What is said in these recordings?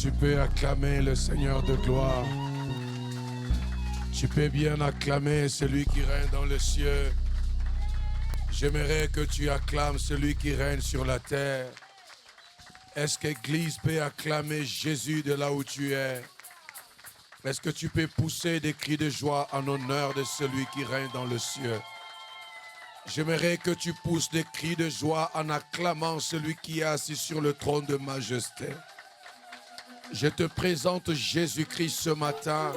Tu peux acclamer le Seigneur de gloire. Tu peux bien acclamer celui qui règne dans les cieux. J'aimerais que tu acclames celui qui règne sur la terre. Est-ce que l'Église peut acclamer Jésus de là où tu es? Est-ce que tu peux pousser des cris de joie en honneur de celui qui règne dans le ciel? J'aimerais que tu pousses des cris de joie en acclamant celui qui est assis sur le trône de majesté. Je te présente Jésus-Christ ce matin,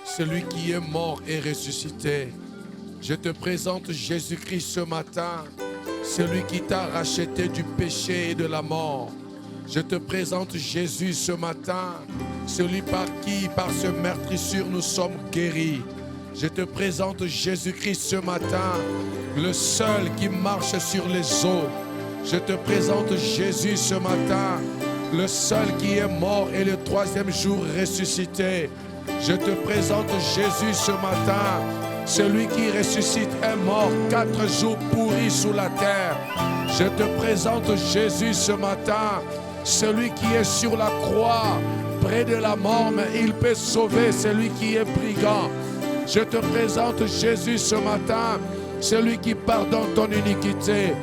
celui qui est mort et ressuscité. Je te présente Jésus-Christ ce matin, celui qui t'a racheté du péché et de la mort. Je te présente Jésus ce matin, celui par qui, par ce meurtrissure, nous sommes guéris. Je te présente Jésus-Christ ce matin, le seul qui marche sur les eaux. Je te présente Jésus ce matin, le seul qui est mort et le troisième jour ressuscité. Je te présente Jésus ce matin, celui qui ressuscite est mort 4 jours pourri sous la terre. Je te présente Jésus ce matin, celui qui est sur la croix, près de la mort, mais il peut sauver celui qui est brigand. Je te présente Jésus ce matin, celui qui pardonne ton iniquité.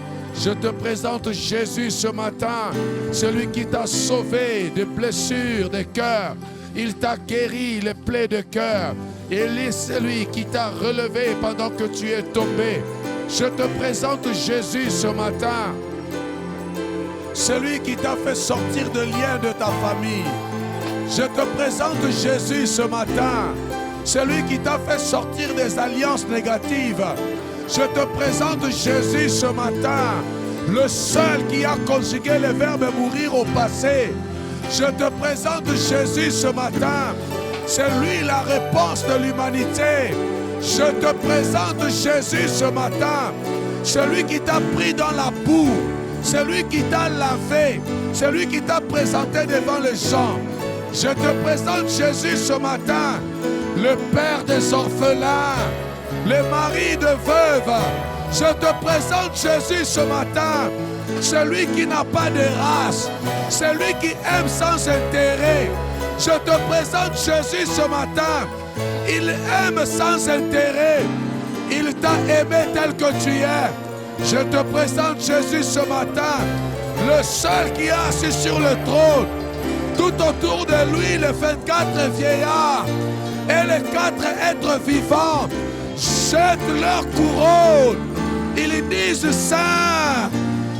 Je te présente Jésus ce matin, celui qui t'a sauvé des blessures de cœur. Il t'a guéri les plaies de cœur. Il est celui qui t'a relevé pendant que tu es tombé. Je te présente Jésus ce matin, celui qui t'a fait sortir de liens de ta famille. Je te présente Jésus ce matin, celui qui t'a fait sortir des alliances négatives. Je te présente Jésus ce matin, le seul qui a conjugué le verbe mourir au passé. Je te présente Jésus ce matin, c'est lui la réponse de l'humanité. Je te présente Jésus ce matin, celui qui t'a pris dans la boue, celui qui t'a lavé, celui qui t'a présenté devant les gens. Je te présente Jésus ce matin, le Père des orphelins, le mari de veuves. Je te présente Jésus ce matin, celui qui n'a pas de race, celui qui aime sans intérêt. Je te présente Jésus ce matin, il aime sans intérêt, il t'a aimé tel que tu es. Je te présente Jésus ce matin, le seul qui est assis sur le trône. Tout autour de lui, les 24 vieillards et les 4 êtres vivants jettent leur couronne. Ils disent Saint,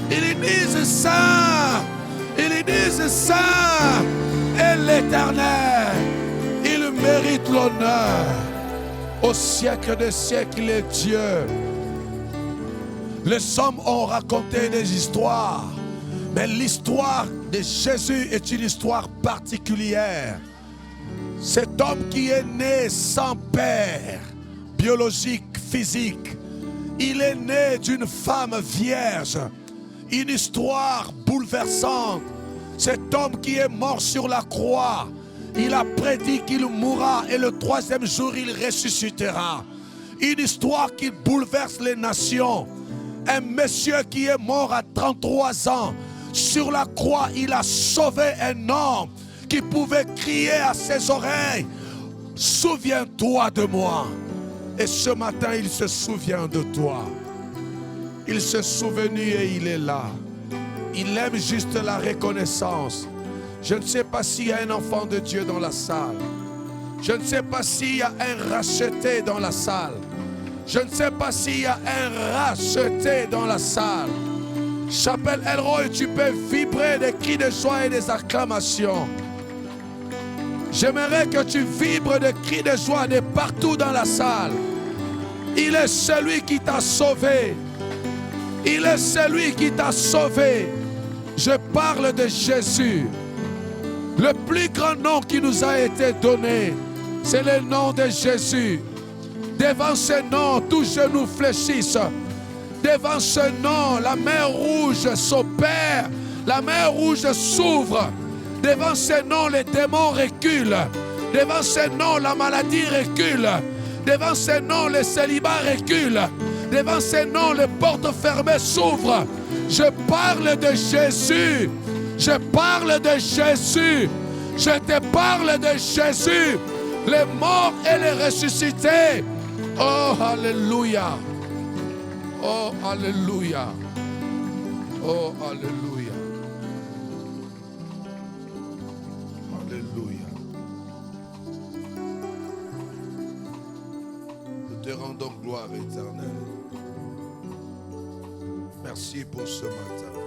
ils disent Saint, ils disent Saint est l'Éternel. Il mérite l'honneur. Au siècle des siècles, il est Dieu. Les hommes ont raconté des histoires, mais l'histoire de Jésus est une histoire particulière. Cet homme qui est né sans père, biologique, physique, il est né d'une femme vierge. Une histoire bouleversante. Cet homme qui est mort sur la croix, il a prédit qu'il mourra et le troisième jour il ressuscitera. Une histoire qui bouleverse les nations. Un monsieur qui est mort à 33 ans. Sur la croix, il a sauvé un homme qui pouvait crier à ses oreilles, « Souviens-toi de moi ». Et ce matin, il se souvient de toi. Il s'est souvenu et il est là. Il aime juste la reconnaissance. Je ne sais pas s'il y a un enfant de Dieu dans la salle. Je ne sais pas s'il y a un racheté dans la salle. Je ne sais pas s'il y a un racheté dans la salle. Chapelle Elroy, tu peux vibrer des cris de joie et des acclamations. J'aimerais que tu vibres des cris de joie de partout dans la salle. Il est celui qui t'a sauvé. Il est celui qui t'a sauvé. Je parle de Jésus. Le plus grand nom qui nous a été donné, c'est le nom de Jésus. Devant ce nom, tous genoux fléchissent. Devant ce nom, la mer rouge s'opère. La mer rouge s'ouvre. Devant ce nom, les démons reculent. Devant ce nom, la maladie recule. Devant ce nom, le célibat recule. Devant ce nom, les portes fermées s'ouvrent. Je parle de Jésus. Je parle de Jésus. Je te parle de Jésus, le mort et le ressuscité. Oh, alléluia. Oh, alléluia. Oh, alléluia. Alléluia. Nous te rendons gloire éternelle. Merci pour ce matin.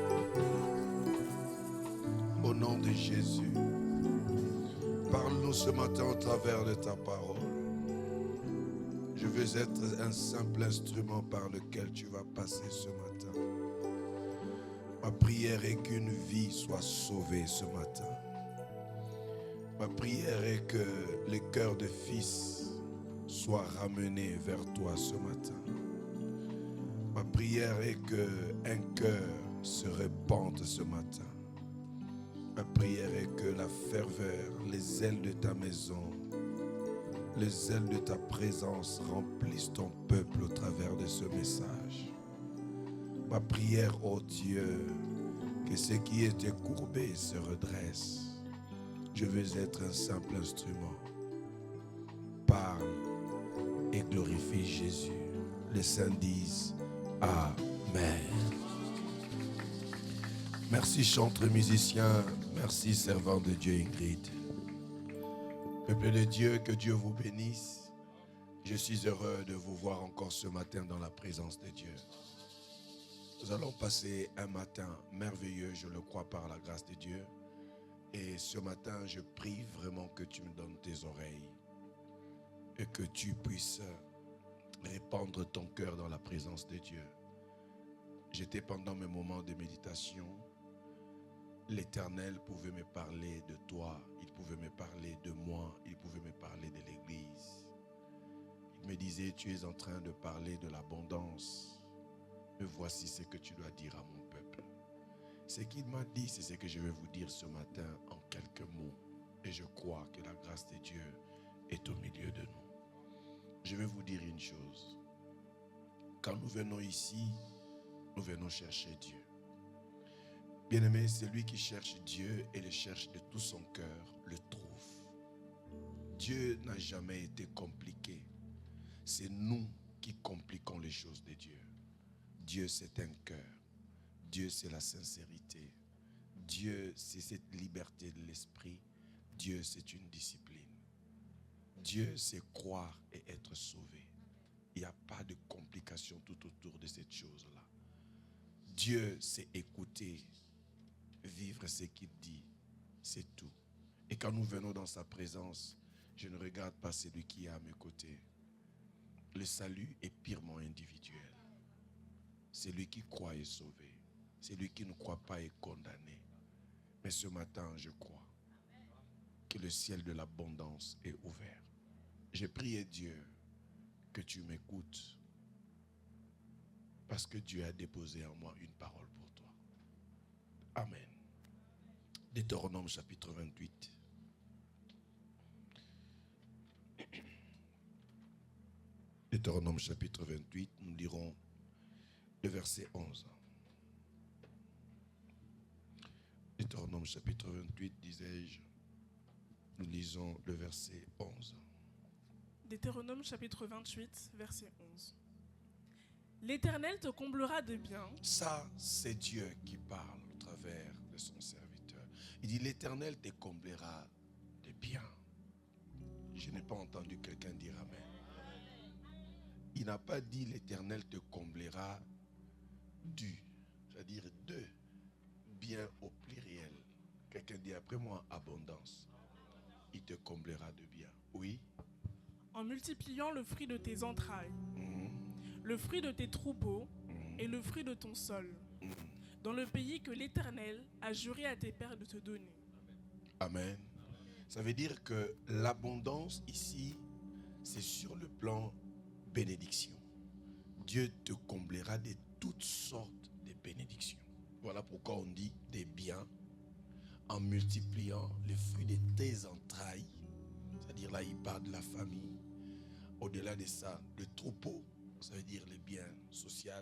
Au nom de Jésus. Parle-nous ce matin au travers de ta parole. Je veux être un simple instrument par lequel tu vas passer ce matin. Ma prière est qu'une vie soit sauvée ce matin. Ma prière est que le cœur de fils soit ramené vers toi ce matin. Ma prière est qu'un cœur se répande ce matin. Ma prière est que la ferveur, les ailes de ta maison, les ailes de ta présence remplissent ton peuple au travers de ce message. Ma prière, ô Dieu, que ce qui était courbé se redresse. Je veux être un simple instrument. Parle et glorifie Jésus. Les saints disent Amen. Merci chanteur musicien, merci servant de Dieu Ingrid. Peuple de Dieu, que Dieu vous bénisse. Je suis heureux de vous voir encore ce matin dans la présence de Dieu. Nous allons passer un matin merveilleux, je le crois par la grâce de Dieu. Et ce matin, je prie vraiment que tu me donnes tes oreilles et que tu puisses répandre ton cœur dans la présence de Dieu. J'étais pendant mes moments de méditation. L'Éternel pouvait me parler de toi, il pouvait me parler de moi, il pouvait me parler de l'Église. Il me disait, tu es en train de parler de l'abondance. Mais voici ce que tu dois dire à mon peuple. Ce qu'il m'a dit, c'est ce que je vais vous dire ce matin en quelques mots. Et je crois que la grâce de Dieu est au milieu de nous. Je vais vous dire une chose. Quand nous venons ici, nous venons chercher Dieu. Bien-aimé, celui qui cherche Dieu et le cherche de tout son cœur, le trouve. Dieu n'a jamais été compliqué. C'est nous qui compliquons les choses de Dieu. Dieu, c'est un cœur. Dieu, c'est la sincérité. Dieu, c'est cette liberté de l'esprit. Dieu, c'est une discipline. Dieu, c'est croire et être sauvé. Il n'y a pas de complications tout autour de cette chose-là. Dieu, c'est écouter, vivre ce qu'il dit. C'est tout. Et quand nous venons dans sa présence, je ne regarde pas celui qui est à mes côtés. Le salut est purement individuel. Celui qui croit est sauvé. Celui qui ne croit pas est condamné. Mais ce matin, je crois que le ciel de l'abondance est ouvert. J'ai prié Dieu que tu m'écoutes parce que Dieu a déposé en moi une parole pour toi. Amen. Deutéronome chapitre 28. Deutéronome chapitre 28, nous lirons le verset 11. Deutéronome chapitre 28, disais-je, nous lisons le verset 11. Deutéronome chapitre 28, verset 11. L'Éternel te comblera de bien. Ça, c'est Dieu qui parle au travers de son serviteur. Il dit, l'Éternel te comblera de bien. Je n'ai pas entendu quelqu'un dire Amen. Il n'a pas dit l'Éternel te comblera du, c'est-à-dire de, bien au pluriel. Quelqu'un dit après moi abondance. Il te comblera de bien. Oui. En multipliant le fruit de tes entrailles, le fruit de tes troupeaux et le fruit de ton sol, dans le pays que l'Éternel a juré à tes pères de te donner. Amen. Ça veut dire que l'abondance ici, c'est sur le plan bénédiction. Dieu te comblera de toutes sortes de bénédictions. Voilà pourquoi on dit des biens en multipliant les fruits de tes entrailles. C'est-à-dire là, il parle de la famille. Au-delà de ça, le troupeau, ça veut dire les biens sociaux.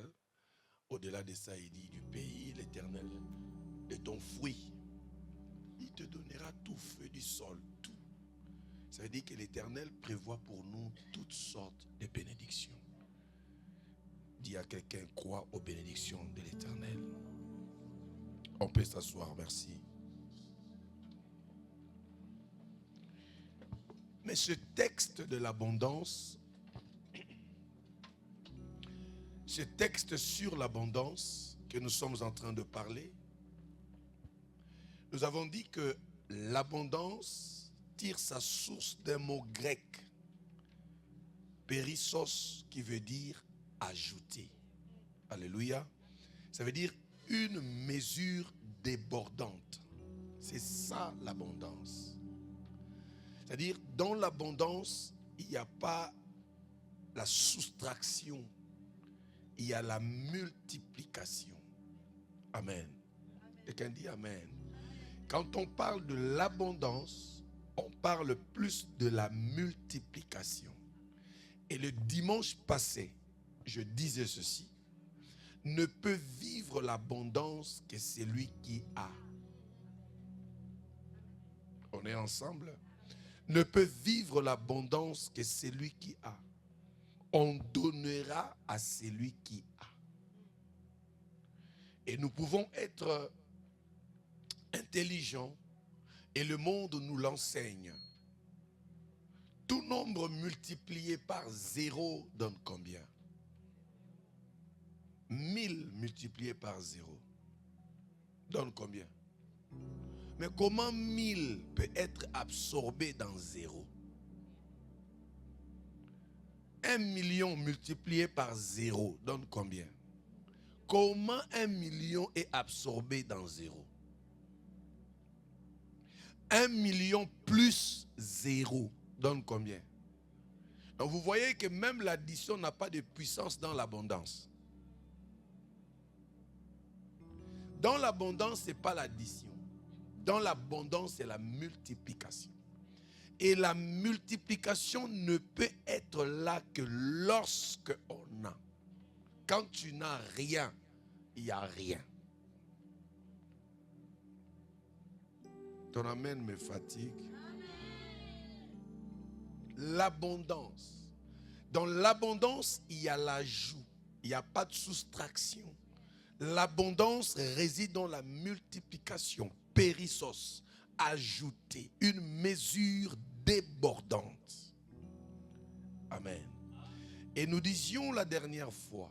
Au-delà de ça, il dit du pays, l'Éternel, de ton fruit. Il te donnera tout fruit du sol. Ça veut dire que l'Éternel prévoit pour nous toutes sortes de bénédictions. Dis à quelqu'un, crois aux bénédictions de l'Éternel. On peut s'asseoir, merci. Mais ce texte de l'abondance, ce texte sur l'abondance que nous sommes en train de parler, nous avons dit que l'abondance tire sa source d'un mot grec, périssos, qui veut dire ajouter. Alléluia. Ça veut dire une mesure débordante. C'est ça l'abondance. C'est-à-dire, dans l'abondance, il n'y a pas la soustraction, il y a la multiplication. Amen. Quelqu'un dit amen. Quand on parle de l'abondance, on parle plus de la multiplication. Et le dimanche passé, je disais ceci: ne peut vivre l'abondance que celui qui a. On est ensemble? Ne peut vivre l'abondance que celui qui a. On donnera à celui qui a. Et nous pouvons être intelligents, et le monde nous l'enseigne. Tout nombre multiplié par 0 donne combien? 1000 multiplié par 0 donne combien? Mais comment 1000 peut être absorbé dans 0? 1 million multiplié par 0 donne combien? Comment 1 million est absorbé dans 0? 1 million plus 0 donne combien? Donc vous voyez que même l'addition n'a pas de puissance dans l'abondance. Dans l'abondance, ce n'est pas l'addition. Dans l'abondance, c'est la multiplication. Et la multiplication ne peut être là que lorsque on a. Quand tu n'as rien, il n'y a rien. Ton amen me fatigue. L'abondance. Dans l'abondance, il y a l'ajout. Il n'y a pas de soustraction. L'abondance réside dans la multiplication. Périssos, ajouter, une mesure débordante. Amen. Et nous disions la dernière fois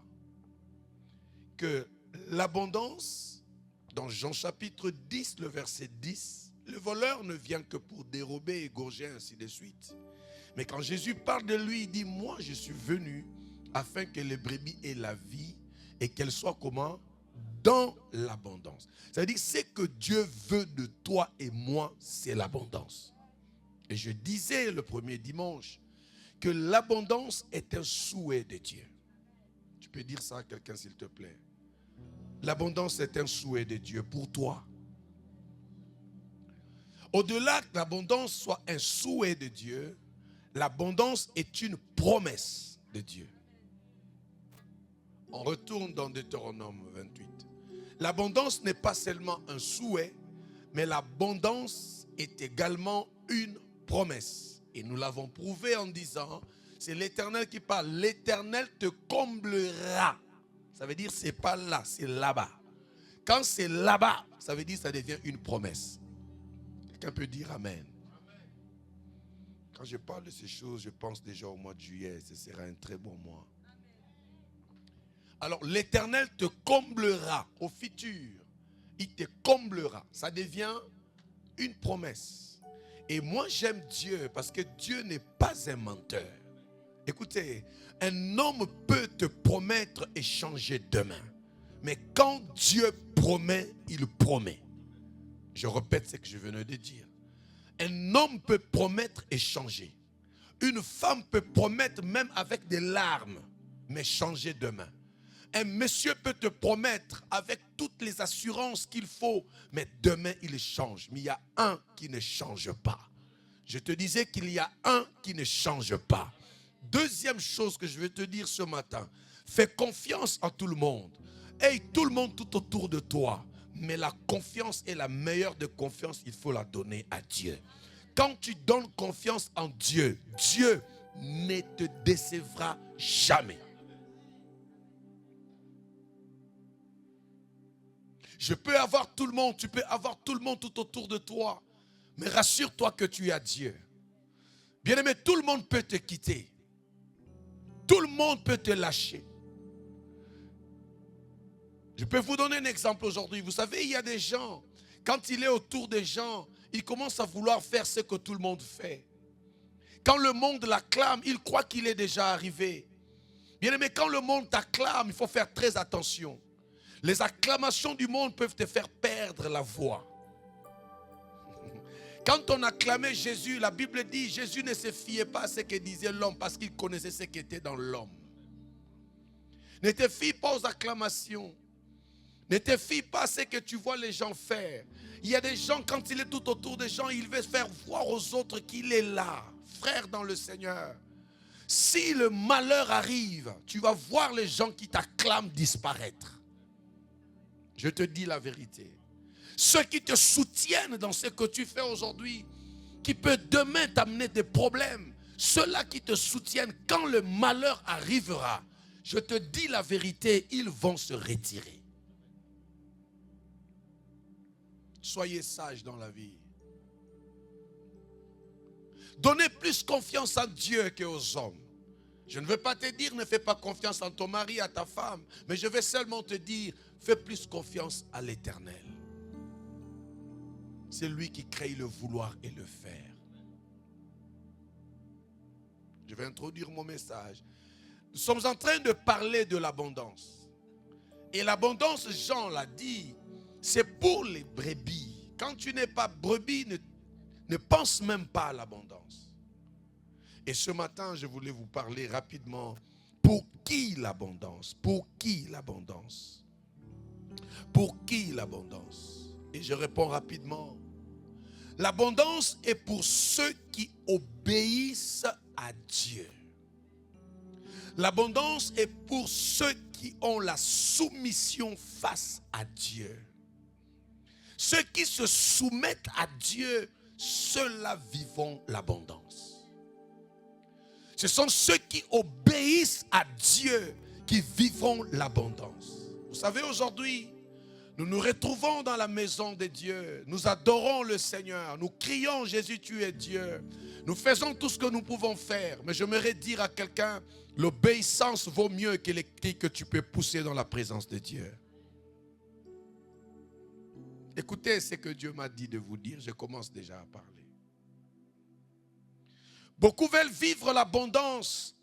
que l'abondance, dans Jean chapitre 10, le verset 10, le voleur ne vient que pour dérober, égorger, ainsi de suite. Mais quand Jésus parle de lui, il dit: moi je suis venu afin que les brebis aient la vie et qu'elles soient comment? Dans l'abondance. Ça veut dire que ce que Dieu veut de toi et moi, c'est l'abondance. Et je disais le premier dimanche que l'abondance est un souhait de Dieu. Tu peux dire ça à quelqu'un s'il te plaît? L'abondance est un souhait de Dieu pour toi. Au-delà que l'abondance soit un souhait de Dieu, l'abondance est une promesse de Dieu. On retourne dans Deutéronome 28. L'abondance n'est pas seulement un souhait, mais l'abondance est également une promesse. Et nous l'avons prouvé en disant, c'est l'Éternel qui parle. L'Éternel te comblera. Ça veut dire c'est pas là, c'est là-bas. Quand c'est là-bas, ça veut dire ça devient une promesse. Quelqu'un peut dire amen. Quand je parle de ces choses, je pense déjà au mois de juillet. Ce sera un très bon mois. Alors l'Éternel te comblera au futur. Il te comblera. Ça devient une promesse. Et moi j'aime Dieu parce que Dieu n'est pas un menteur. Écoutez, un homme peut te promettre et changer demain. Mais quand Dieu promet, il promet. Je répète ce que je venais de dire. Un homme peut promettre et changer. Une femme peut promettre même avec des larmes, mais changer demain. Un monsieur peut te promettre avec toutes les assurances qu'il faut, mais demain il change. Mais il y a un qui ne change pas. Je te disais qu'il y a un qui ne change pas. Deuxième chose que je vais te dire ce matin, fais confiance en tout le monde. Hey, tout le monde tout autour de toi. Mais la confiance est la meilleure de confiance, il faut la donner à Dieu. quand tu donnes confiance en Dieu, Dieu ne te décevra jamais. Je peux avoir tout le monde, tu peux avoir tout le monde tout autour de toi. Mais rassure-toi que tu as Dieu. Bien-aimé, tout le monde peut te quitter. Tout le monde peut te lâcher. Je peux vous donner un exemple aujourd'hui. Vous savez, il y a des gens, quand il est autour des gens, il commence à vouloir faire ce que tout le monde fait. Quand le monde l'acclame, il croit qu'il est déjà arrivé. Bien-aimé, quand le monde t'acclame, il faut faire très attention. Les acclamations du monde peuvent te faire perdre la voix. Quand on acclamait Jésus, la Bible dit, Jésus ne se fiait pas à ce que disait l'homme parce qu'il connaissait ce qui était dans l'homme. Ne te fie pas aux acclamations. Ne te fie pas à ce que tu vois les gens faire. Il y a des gens, quand il est tout autour des gens, il veut faire voir aux autres qu'il est là. Frère dans le Seigneur, si le malheur arrive, tu vas voir les gens qui t'acclament disparaître. Je te dis la vérité. Ceux qui te soutiennent dans ce que tu fais aujourd'hui, qui peut demain t'amener des problèmes, ceux-là qui te soutiennent, quand le malheur arrivera, je te dis la vérité, ils vont se retirer. Soyez sages dans la vie. Donnez plus confiance en Dieu qu'aux hommes. Je ne veux pas te dire ne fais pas confiance en ton mari, à ta femme, mais je vais seulement te dire fais plus confiance à l'Éternel. C'est lui qui crée le vouloir et le faire. Je vais introduire mon message. Nous sommes en train de parler de l'abondance. Et l'abondance, Jean l'a dit, c'est pour les brebis. Quand tu n'es pas brebis, ne pense même pas à l'abondance. Et ce matin, je voulais vous parler rapidement. Pour qui l'abondance? Pour qui l'abondance? Pour qui l'abondance? Et je réponds rapidement. L'abondance est pour ceux qui obéissent à Dieu. L'abondance est pour ceux qui ont la soumission face à Dieu. Ceux qui se soumettent à Dieu, ceux-là vivront l'abondance. Ce sont ceux qui obéissent à Dieu qui vivront l'abondance. Vous savez, aujourd'hui, nous nous retrouvons dans la maison de Dieu. Nous adorons le Seigneur. Nous crions, Jésus, tu es Dieu. Nous faisons tout ce que nous pouvons faire. Mais j'aimerais dire à quelqu'un, l'obéissance vaut mieux que les cris que tu peux pousser dans la présence de Dieu. Écoutez ce que Dieu m'a dit de vous dire. Je commence déjà à parler. Beaucoup veulent vivre l'abondance.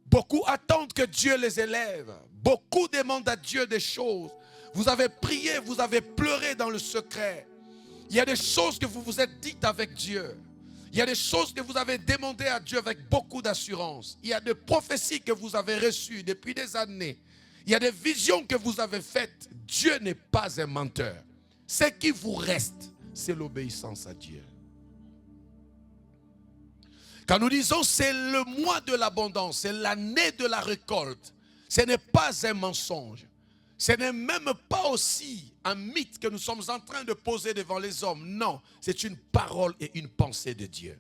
Beaucoup attendent que Dieu les élève. Beaucoup demandent à Dieu des choses. Vous avez prié, vous avez pleuré dans le secret. Il y a des choses que vous vous êtes dites avec Dieu. Il y a des choses que vous avez demandées à Dieu avec beaucoup d'assurance. Il y a des prophéties que vous avez reçues depuis des années. Il y a des visions que vous avez faites. Dieu n'est pas un menteur. Ce qui vous reste, c'est l'obéissance à Dieu. Quand nous disons c'est le mois de l'abondance, c'est l'année de la récolte, ce n'est pas un mensonge. Ce n'est même pas aussi un mythe que nous sommes en train de poser devant les hommes. Non, c'est une parole et une pensée de Dieu.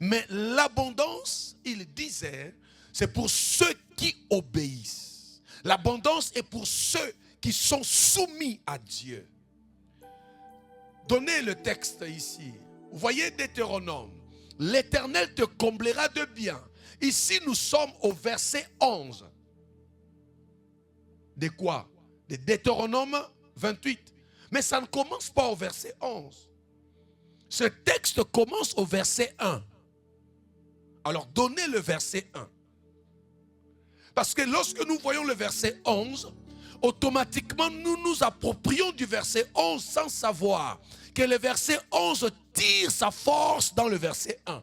Mais l'abondance, il disait, c'est pour ceux qui obéissent. L'abondance est pour ceux qui sont soumis à Dieu. Donnez le texte ici. Vous voyez Deutéronome. L'Éternel te comblera de bien. Ici, nous sommes au verset 11. De quoi? De Deutéronome 28. Mais ça ne commence pas au verset 11. Ce texte commence au verset 1. Alors, donnez le verset 1. Parce que lorsque nous voyons le verset 11, automatiquement, nous nous approprions du verset 11 sans savoir que le verset 11 tire sa force dans le verset 1.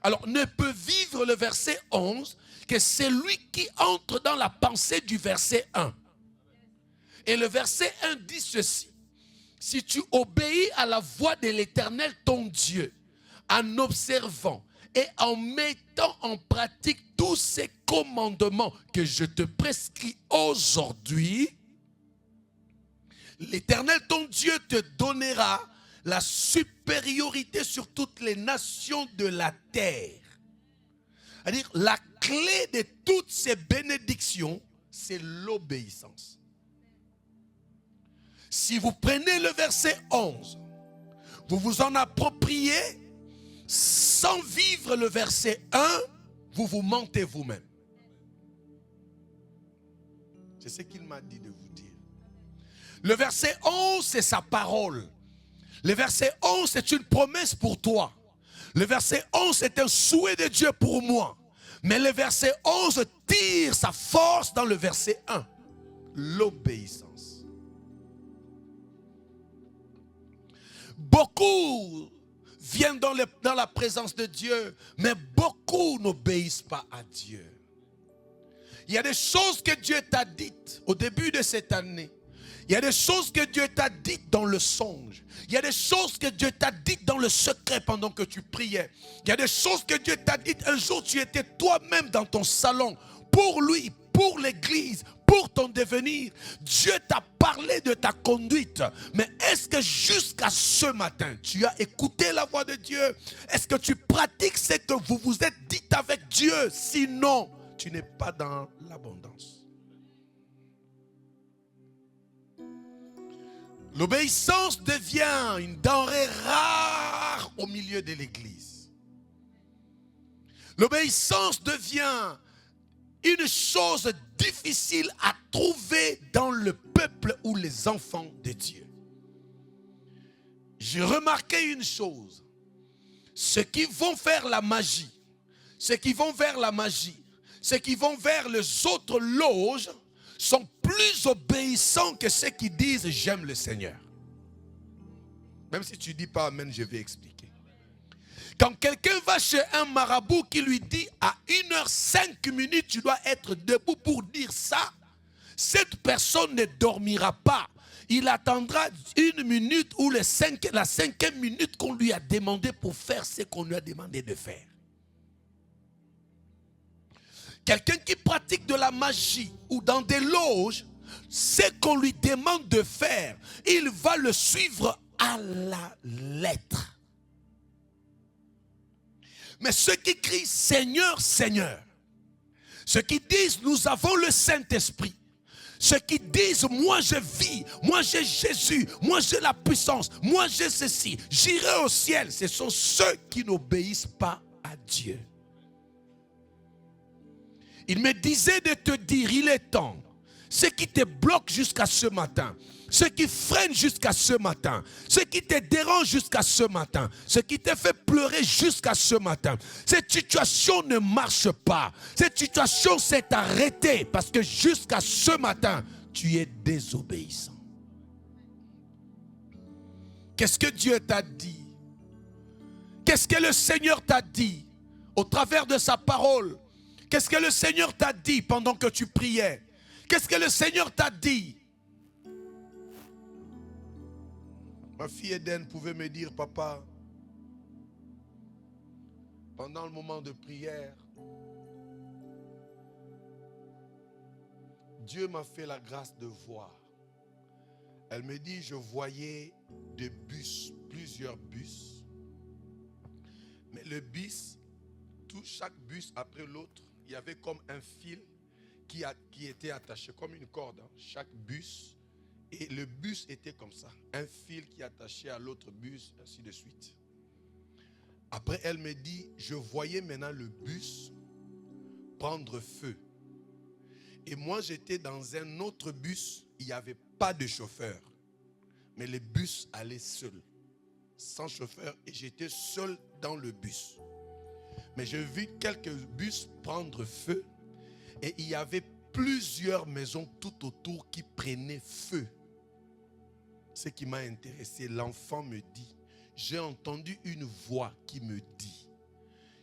Alors, ne peut vivre le verset 11 que celui qui entre dans la pensée du verset 1. Et le verset 1 dit ceci. Si tu obéis à la voix de l'Éternel ton Dieu, en observant et en mettant en pratique tous ces commandements que je te prescris aujourd'hui, l'Éternel ton Dieu te donnera la supériorité sur toutes les nations de la terre. C'est-à-dire, la clé de toutes ces bénédictions, c'est l'obéissance. Si vous prenez le verset 11, vous vous en appropriez sans vivre le verset 1, vous vous mentez vous-même. C'est ce qu'il m'a dit de vous dire. Le verset 11, c'est sa parole. Le verset 11, c'est une promesse pour toi. Le verset 11, c'est un souhait de Dieu pour moi. Mais le verset 11 tire sa force dans le verset 1. L'obéissance. Beaucoup viennent dans la présence de Dieu, mais beaucoup n'obéissent pas à Dieu. Il y a des choses que Dieu t'a dites au début de cette année. Il y a des choses que Dieu t'a dites dans le songe. Il y a des choses que Dieu t'a dites dans le secret pendant que tu priais. Il y a des choses que Dieu t'a dites. Un jour, tu étais toi-même dans ton salon. Pour lui, pour l'église, pour ton devenir. Dieu t'a parlé de ta conduite. Mais est-ce que jusqu'à ce matin, tu as écouté la voix de Dieu? Est-ce que tu pratiques ce que vous vous êtes dit avec Dieu? Sinon, tu n'es pas dans l'abondance. L'obéissance devient une denrée rare au milieu de l'église. L'obéissance devient une chose difficile à trouver dans le peuple ou les enfants de Dieu. J'ai remarqué une chose. Ceux qui vont faire la magie, ceux qui vont vers la magie, ceux qui vont vers les autres loges, sont plus obéissants que ceux qui disent « j'aime le Seigneur ». Même si tu ne dis pas « Amen », je vais expliquer. Quand quelqu'un va chez un marabout qui lui dit « à 1h05, tu dois être debout pour dire ça », cette personne ne dormira pas. Il attendra 1 minute ou la 5e minute qu'on lui a demandé pour faire ce qu'on lui a demandé de faire. Quelqu'un qui pratique de la magie ou dans des loges, ce qu'on lui demande de faire, il va le suivre à la lettre. Mais ceux qui crient Seigneur, Seigneur, ceux qui disent nous avons le Saint-Esprit, ceux qui disent moi je vis, moi j'ai Jésus, moi j'ai la puissance, moi j'ai ceci, j'irai au ciel, ce sont ceux qui n'obéissent pas à Dieu. Il me disait de te dire, il est temps. Ce qui te bloque jusqu'à ce matin, ce qui freine jusqu'à ce matin, ce qui te dérange jusqu'à ce matin, ce qui te fait pleurer jusqu'à ce matin, cette situation ne marche pas. Cette situation s'est arrêtée parce que jusqu'à ce matin, tu es désobéissant. Qu'est-ce que Dieu t'a dit? Qu'est-ce que le Seigneur t'a dit au travers de sa parole? Qu'est-ce que le Seigneur t'a dit pendant que tu priais? Qu'est-ce que le Seigneur t'a dit? Ma fille Eden pouvait me dire, papa, pendant le moment de prière, Dieu m'a fait la grâce de voir. Elle me dit, je voyais des bus, plusieurs bus. Mais le bus, chaque bus après l'autre, il y avait comme un fil qui était attaché, comme une corde, hein, chaque bus. Et le bus était comme ça, un fil qui est attaché à l'autre bus, ainsi de suite. Après, elle me dit, je voyais maintenant le bus prendre feu. Et moi, j'étais dans un autre bus, il n'y avait pas de chauffeur. Mais le bus allait seul, sans chauffeur, et j'étais seul dans le bus. Mais j'ai vu quelques bus prendre feu et il y avait plusieurs maisons tout autour qui prenaient feu. Ce qui m'a intéressé, l'enfant me dit, j'ai entendu une voix qui me dit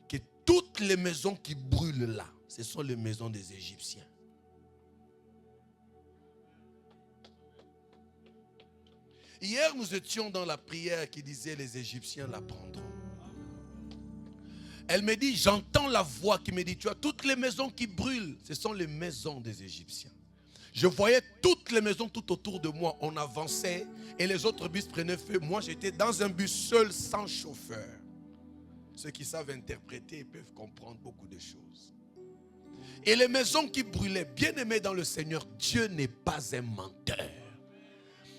que toutes les maisons qui brûlent là, ce sont les maisons des Égyptiens. Hier, nous étions dans la prière qui disait les Égyptiens la prendront. Elle me dit, j'entends la voix qui me dit, tu as toutes les maisons qui brûlent, ce sont les maisons des Égyptiens. Je voyais toutes les maisons tout autour de moi. On avançait et les autres bus prenaient feu. Moi, j'étais dans un bus seul, sans chauffeur. Ceux qui savent interpréter peuvent comprendre beaucoup de choses. Et les maisons qui brûlaient, bien aimés dans le Seigneur, Dieu n'est pas un menteur.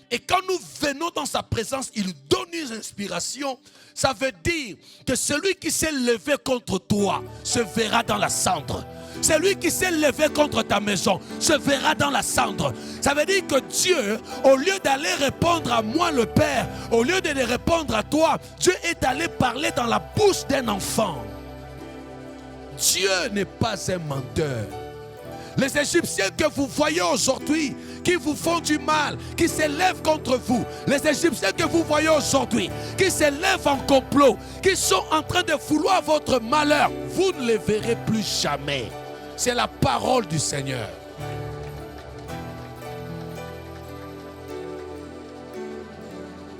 Et quand nous venons dans sa présence, il donne une inspiration. Ça veut dire que celui qui s'est levé contre toi se verra dans la cendre. Celui qui s'est levé contre ta maison se verra dans la cendre. Ça veut dire que Dieu, au lieu d'aller répondre à moi le Père, au lieu de répondre à toi, Dieu est allé parler dans la bouche d'un enfant. Dieu n'est pas un menteur. Les Égyptiens que vous voyez aujourd'hui, qui vous font du mal, qui s'élèvent contre vous, les Égyptiens que vous voyez aujourd'hui, qui s'élèvent en complot, qui sont en train de vouloir votre malheur, vous ne les verrez plus jamais. C'est la parole du Seigneur.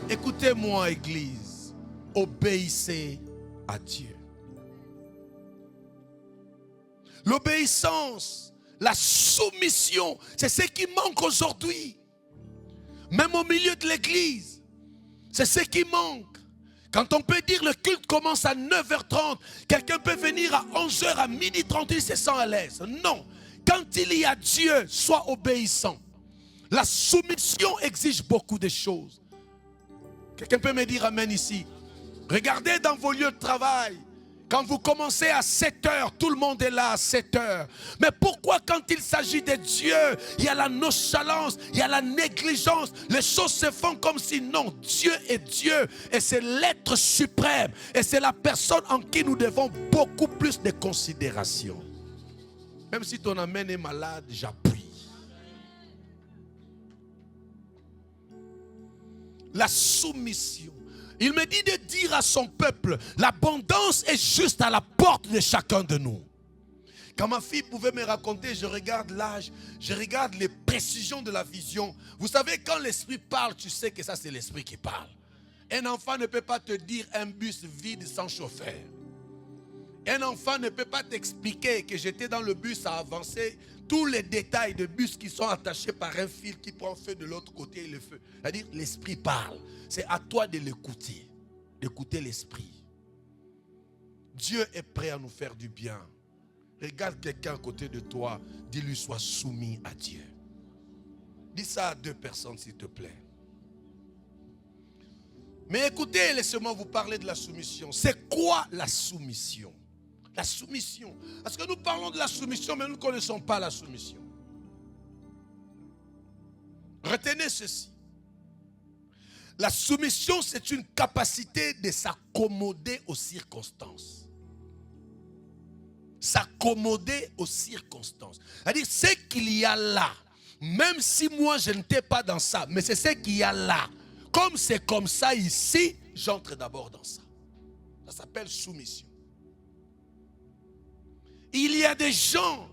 Écoutez-moi, Église, obéissez à Dieu. L'obéissance, la soumission, c'est ce qui manque aujourd'hui. Même au milieu de l'église, c'est ce qui manque. Quand on peut dire le culte commence à 9h30, quelqu'un peut venir à 11h, à 12h30, il se sent à l'aise. Non, quand il y a Dieu, sois obéissant. La soumission exige beaucoup de choses. Quelqu'un peut me dire amen ici. Regardez dans vos lieux de travail. Quand vous commencez à 7h, tout le monde est là à 7h. Mais pourquoi quand il s'agit de Dieu, il y a la nonchalance, il y a la négligence, les choses se font comme si non, Dieu est Dieu et c'est l'être suprême et c'est la personne en qui nous devons beaucoup plus de considération. Même si ton amen est malade, j'appuie. La soumission. Il me dit de dire à son peuple, l'abondance est juste à la porte de chacun de nous. Quand ma fille pouvait me raconter, je regarde l'âge, je regarde les précisions de la vision. Vous savez, quand l'esprit parle, tu sais que ça c'est l'esprit qui parle. Un enfant ne peut pas te dire un bus vide sans chauffeur. Un enfant ne peut pas t'expliquer que j'étais dans le bus à avancer. Tous les détails de bus qui sont attachés par un fil qui prend feu de l'autre côté et le feu. C'est-à-dire l'esprit parle. C'est à toi de l'écouter. D'écouter l'esprit. Dieu est prêt à nous faire du bien. Regarde quelqu'un à côté de toi. Dis-lui sois soumis à Dieu. Dis ça à 2 personnes s'il te plaît. Mais écoutez, laissez-moi vous parler de la soumission. C'est quoi la soumission? La soumission. Parce que nous parlons de la soumission, mais nous ne connaissons pas la soumission. Retenez ceci. La soumission, c'est une capacité de s'accommoder aux circonstances. S'accommoder aux circonstances. C'est-à-dire, ce qu'il y a là, même si moi je n'étais pas dans ça, mais c'est ce qu'il y a là. Comme c'est comme ça ici, j'entre d'abord dans ça. Ça s'appelle soumission. Il y a des gens,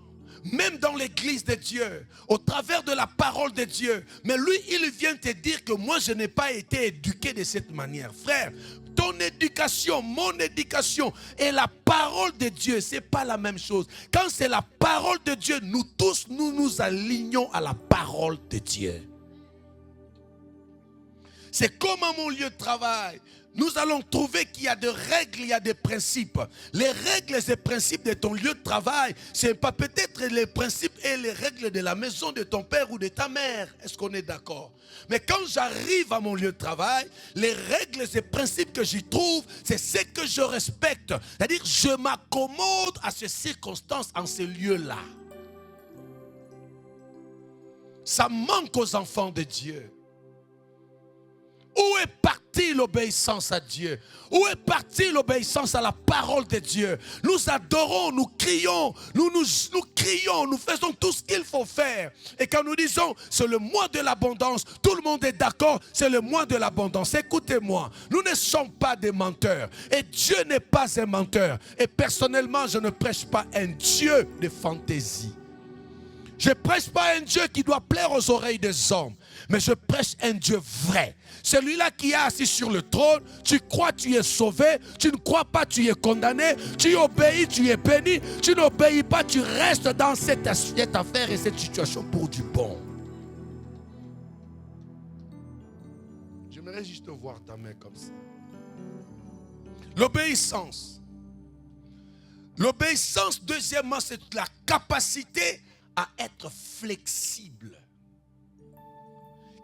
même dans l'église de Dieu, au travers de la parole de Dieu, mais lui, il vient te dire que moi, je n'ai pas été éduqué de cette manière. Frère, ton éducation, mon éducation et la parole de Dieu, ce n'est pas la même chose. Quand c'est la parole de Dieu, nous tous, nous nous alignons à la parole de Dieu. C'est comme à mon lieu de travail. Nous allons trouver qu'il y a des règles, il y a des principes. Les règles et les principes de ton lieu de travail, ce n'est pas peut-être les principes et les règles de la maison de ton père ou de ta mère. Est-ce qu'on est d'accord? Mais quand j'arrive à mon lieu de travail, les règles et les principes que j'y trouve, c'est ce que je respecte. C'est-à-dire, je m'accommode à ces circonstances en ces lieux-là. Ça manque aux enfants de Dieu. Où est partie l'obéissance à Dieu? Où est partie l'obéissance à la parole de Dieu? Nous adorons, nous crions, nous crions, nous faisons tout ce qu'il faut faire. Et quand nous disons, c'est le mois de l'abondance, tout le monde est d'accord, c'est le mois de l'abondance. Écoutez-moi, nous ne sommes pas des menteurs. Et Dieu n'est pas un menteur. Et personnellement, je ne prêche pas un Dieu de fantaisie. Je ne prêche pas un Dieu qui doit plaire aux oreilles des hommes. Mais je prêche un Dieu vrai. Celui-là qui est assis sur le trône, tu crois, tu es sauvé. Tu ne crois pas, tu es condamné. Tu obéis, tu es béni. Tu n'obéis pas, tu restes dans cette affaire et cette situation pour du bon. J'aimerais juste voir ta main comme ça. L'obéissance. L'obéissance, deuxièmement, c'est la capacité à être flexible.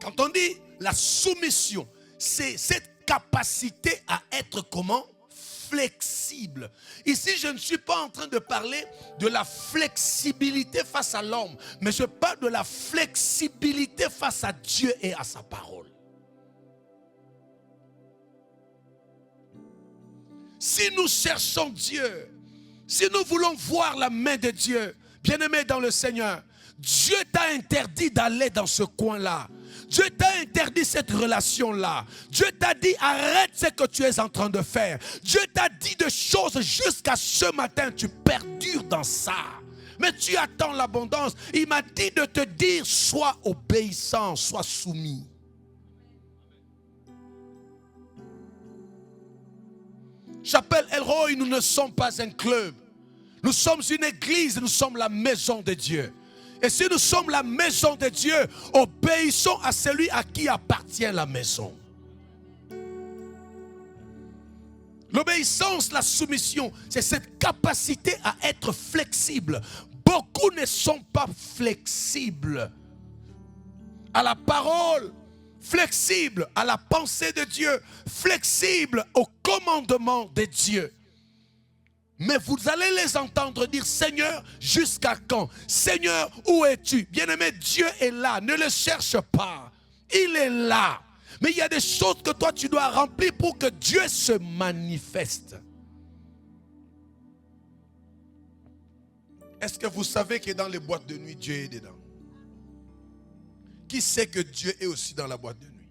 Quand on dit la soumission, c'est cette capacité à être comment? Flexible. Ici, je ne suis pas en train de parler de la flexibilité face à l'homme, mais je parle de la flexibilité face à Dieu et à sa parole. Si nous cherchons Dieu, si nous voulons voir la main de Dieu, bien-aimé dans le Seigneur, Dieu t'a interdit d'aller dans ce coin-là. Dieu t'a interdit cette relation-là. Dieu t'a dit arrête ce que tu es en train de faire. Dieu t'a dit des choses jusqu'à ce matin, tu perdures dans ça. Mais tu attends l'abondance. Il m'a dit de te dire sois obéissant, sois soumis. Chapelle El Roi, nous ne sommes pas un club. Nous sommes une église, nous sommes la maison de Dieu. Et si nous sommes la maison de Dieu, obéissons à celui à qui appartient la maison. L'obéissance, la soumission, c'est cette capacité à être flexible. Beaucoup ne sont pas flexibles à la parole, flexibles à la pensée de Dieu, flexibles au commandement de Dieu. Mais vous allez les entendre dire, Seigneur, jusqu'à quand? Seigneur, où es-tu? Bien-aimé, Dieu est là, ne le cherche pas. Il est là. Mais il y a des choses que toi tu dois remplir pour que Dieu se manifeste. Est-ce que vous savez que dans les boîtes de nuit, Dieu est dedans? Qui sait que Dieu est aussi dans la boîte de nuit?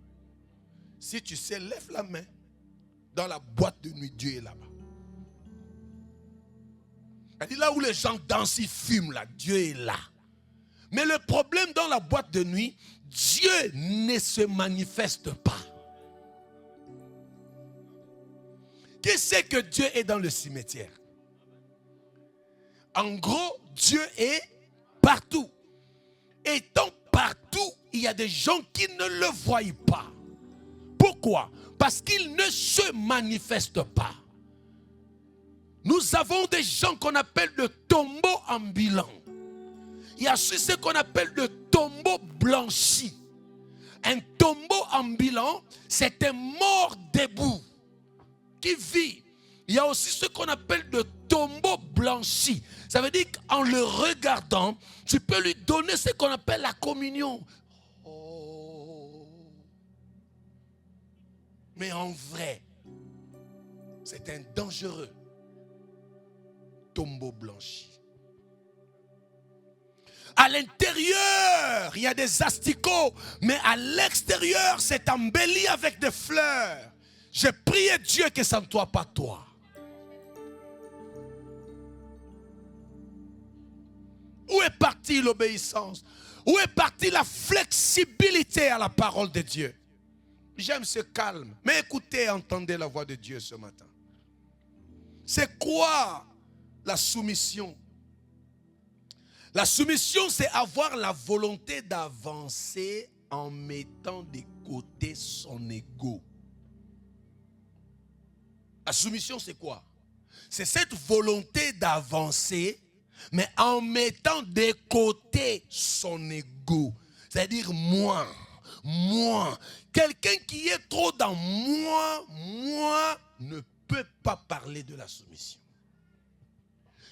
Si tu sais, lève la main. Dans la boîte de nuit, Dieu est là-bas. Elle dit là où les gens dansent, ils fument là, Dieu est là. Mais le problème dans la boîte de nuit, Dieu ne se manifeste pas. Qui sait que Dieu est dans le cimetière? En gros, Dieu est partout. Étant partout, il y a des gens qui ne le voient pas. Pourquoi? Parce qu'il ne se manifeste pas. Nous avons des gens qu'on appelle de tombeaux ambulants. Il y a ce qu'on appelle de tombeau blanchi. Un tombeau ambulant, c'est un mort debout qui vit. Il y a aussi ce qu'on appelle de tombeau blanchi. Ça veut dire qu'en le regardant, tu peux lui donner ce qu'on appelle la communion. Oh. Mais en vrai, c'est un dangereux tombeau blanchi. À l'intérieur, il y a des asticots, mais à l'extérieur, c'est embelli avec des fleurs. J'ai prié Dieu que ça ne soit pas toi. Où est partie l'obéissance? Où est partie la flexibilité à la parole de Dieu? J'aime ce calme. Mais écoutez, entendez la voix de Dieu ce matin. C'est quoi la soumission? La soumission, c'est avoir la volonté d'avancer en mettant de côté son ego. La soumission, c'est quoi? C'est cette volonté d'avancer, mais en mettant de côté son ego. C'est-à-dire moi. Quelqu'un qui est trop dans moi ne peut pas parler de la soumission.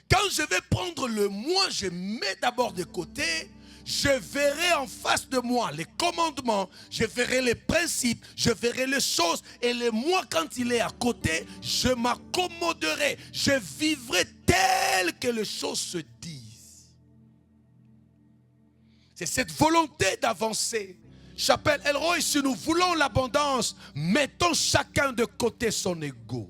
Quand je vais prendre le moi, je mets d'abord de côté, je verrai en face de moi les commandements, je verrai les principes, je verrai les choses. Et le moi, quand il est à côté, je m'accommoderai, je vivrai tel que les choses se disent. C'est cette volonté d'avancer. Chapelle El Roi, si nous voulons l'abondance, mettons chacun de côté son ego.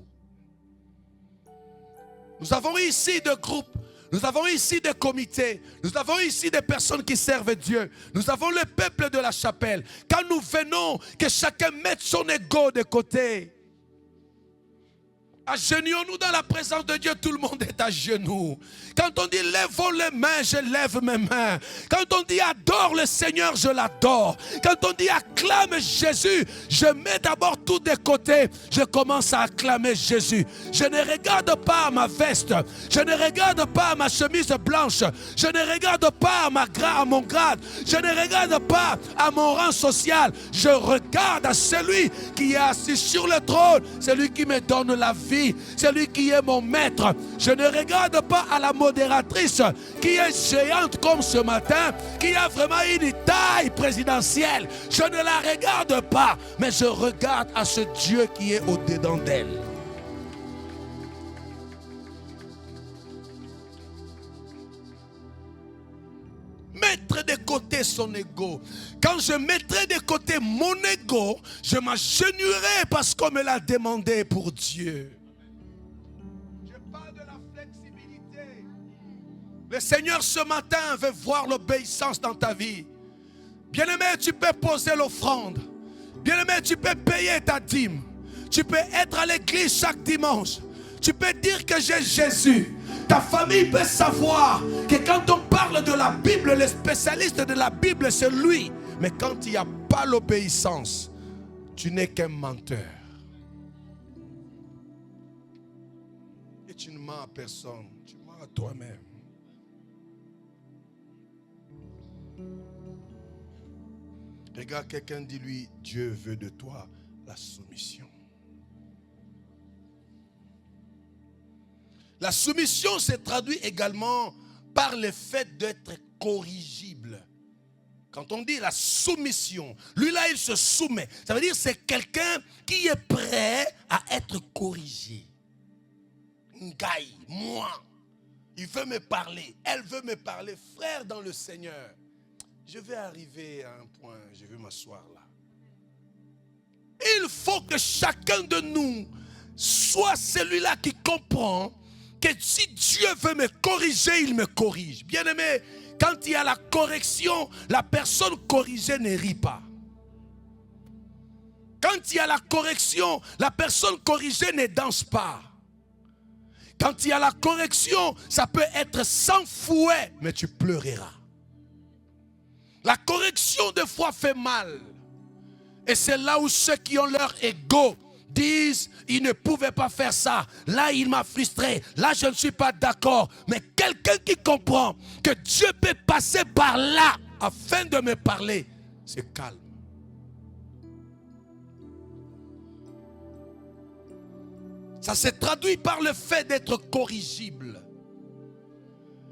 Nous avons ici des groupes, nous avons ici des comités, nous avons ici des personnes qui servent Dieu. Nous avons le peuple de la chapelle. Quand nous venons, que chacun mette son ego de côté. Agenouillons-nous dans la présence de Dieu, tout le monde est à genoux. Quand on dit lèvons les mains, je lève mes mains. Quand on dit adore le Seigneur, je l'adore. Quand on dit acclame Jésus, je mets d'abord tout de côté. Je commence à acclamer Jésus. Je ne regarde pas à ma veste. Je ne regarde pas à ma chemise blanche. Je ne regarde pas à mon grade. Je ne regarde pas à mon rang social. Je regarde à celui qui est assis sur le trône. Celui qui me donne la vie. Celui qui est mon maître. Je ne regarde pas à la modératrice qui est géante comme ce matin, qui a vraiment une taille présidentielle. Je ne la regarde pas, mais je regarde à ce Dieu qui est au-dedans d'elle. Mettre de côté son ego. Quand je mettrai de côté mon ego, je m'agenouillerai parce qu'on me l'a demandé pour Dieu. Le Seigneur ce matin veut voir l'obéissance dans ta vie. Bien-aimé, tu peux poser l'offrande. Bien-aimé, tu peux payer ta dîme. Tu peux être à l'église chaque dimanche. Tu peux dire que j'ai Jésus. Ta famille peut savoir que quand on parle de la Bible, le spécialiste de la Bible, c'est lui. Mais quand il n'y a pas l'obéissance, tu n'es qu'un menteur. Et tu ne mens à personne. Tu mens à toi-même. Regarde quelqu'un, dis-lui, Dieu veut de toi la soumission. La soumission se traduit également par le fait d'être corrigible. Quand on dit la soumission, lui là il se soumet. Ça veut dire que c'est quelqu'un qui est prêt à être corrigé. Ngaï, moi, il veut me parler, elle veut me parler. Frère dans le Seigneur, je vais arriver à un point, je vais m'asseoir là. Il faut que chacun de nous soit celui-là qui comprend que si Dieu veut me corriger, il me corrige. Bien-aimé, quand il y a la correction, la personne corrigée ne rit pas. Quand il y a la correction, la personne corrigée ne danse pas. Quand il y a la correction, ça peut être sans fouet, mais tu pleureras. La correction des fois fait mal. Et c'est là où ceux qui ont leur ego disent, il ne pouvait pas faire ça. Là, il m'a frustré. Là, je ne suis pas d'accord. Mais quelqu'un qui comprend que Dieu peut passer par là afin de me parler, c'est calme. Ça se traduit par le fait d'être corrigible.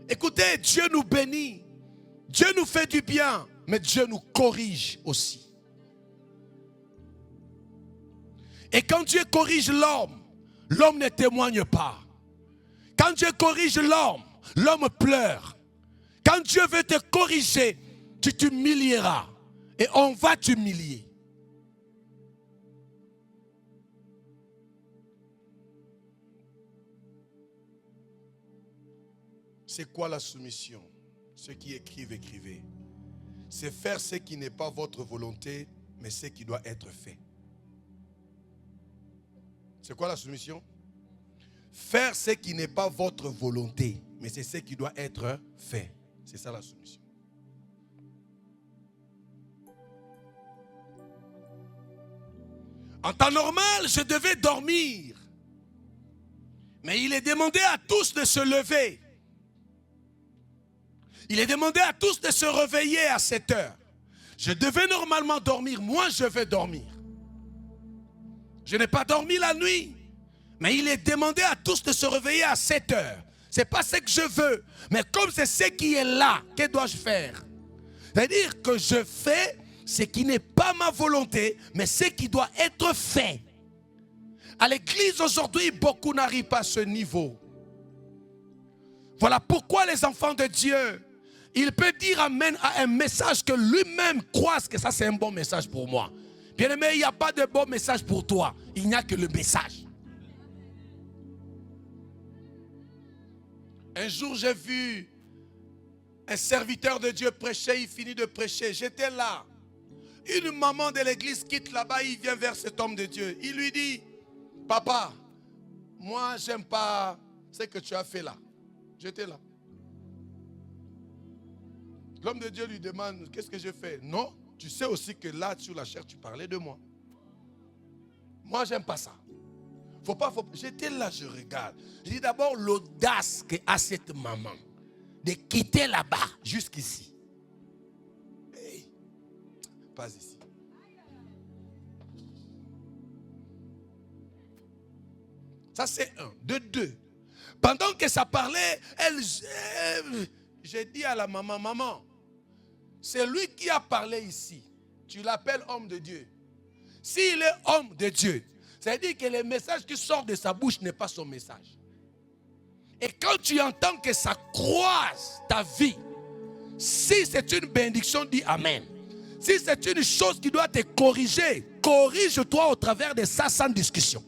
Écoutez, Dieu nous bénit. Dieu nous fait du bien, mais Dieu nous corrige aussi. Et quand Dieu corrige l'homme, l'homme ne témoigne pas. Quand Dieu corrige l'homme, l'homme pleure. Quand Dieu veut te corriger, tu t'humilieras. Et on va t'humilier. C'est quoi la soumission? Ceux qui écrivent, écrivez. C'est faire ce qui n'est pas votre volonté, mais ce qui doit être fait. C'est quoi la soumission? Faire ce qui n'est pas votre volonté, mais c'est ce qui doit être fait. C'est ça la soumission. En temps normal, je devais dormir. Mais il est demandé à tous de se lever. Il est demandé à tous de se réveiller à 7 heures. Je devais normalement dormir. Moi, je vais dormir. Je n'ai pas dormi la nuit. Mais il est demandé à tous de se réveiller à 7 heures. Ce n'est pas ce que je veux. Mais comme c'est ce qui est là, que dois-je faire? C'est-à-dire que je fais ce qui n'est pas ma volonté, mais ce qui doit être fait. À l'église aujourd'hui, beaucoup n'arrivent pas à ce niveau. Voilà pourquoi les enfants de Dieu, il peut dire amen à un message que lui-même croit que ça c'est un bon message pour moi. Bien aimé, il n'y a pas de bon message pour toi. Il n'y a que le message. Un jour, j'ai vu un serviteur de Dieu prêcher, il finit de prêcher. J'étais là. Une maman de l'église quitte là-bas, il vient vers cet homme de Dieu. Il lui dit, papa, moi, j'aime pas ce que tu as fait là. J'étais là. L'homme de Dieu lui demande, qu'est-ce que j'ai fait? Non, tu sais aussi que là, sur la chair, tu parlais de moi. Moi, j'aime pas ça. J'étais là, je regarde. Je dis d'abord l'audace qu'a cette maman de quitter là-bas jusqu'ici. Hey, pas ici. Ça, c'est un. De deux. Pendant que ça parlait, j'ai dit à la maman, maman, c'est lui qui a parlé ici. Tu l'appelles homme de Dieu. S'il est homme de Dieu, ça veut dire que le message qui sort de sa bouche n'est pas son message. Et quand tu entends que ça croise ta vie, si c'est une bénédiction, dis Amen. Si c'est une chose qui doit te corriger, corrige-toi au travers de ça sans discussion.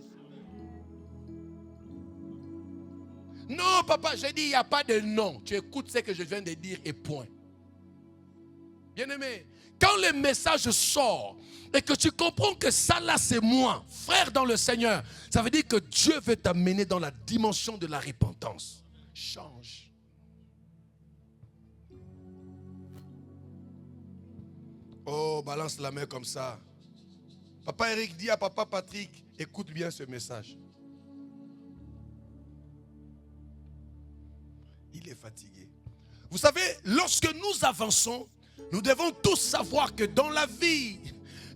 Non, papa, j'ai dit, il n'y a pas de non. Tu écoutes ce que je viens de dire et point. Bien-aimé, quand le message sort et que tu comprends que ça là c'est moi, frère dans le Seigneur, ça veut dire que Dieu veut t'amener dans la dimension de la repentance. Change. Oh, balance la main comme ça. Papa Eric dit à papa Patrick, écoute bien ce message. Il est fatigué. Vous savez, lorsque nous avançons, nous devons tous savoir que dans la vie,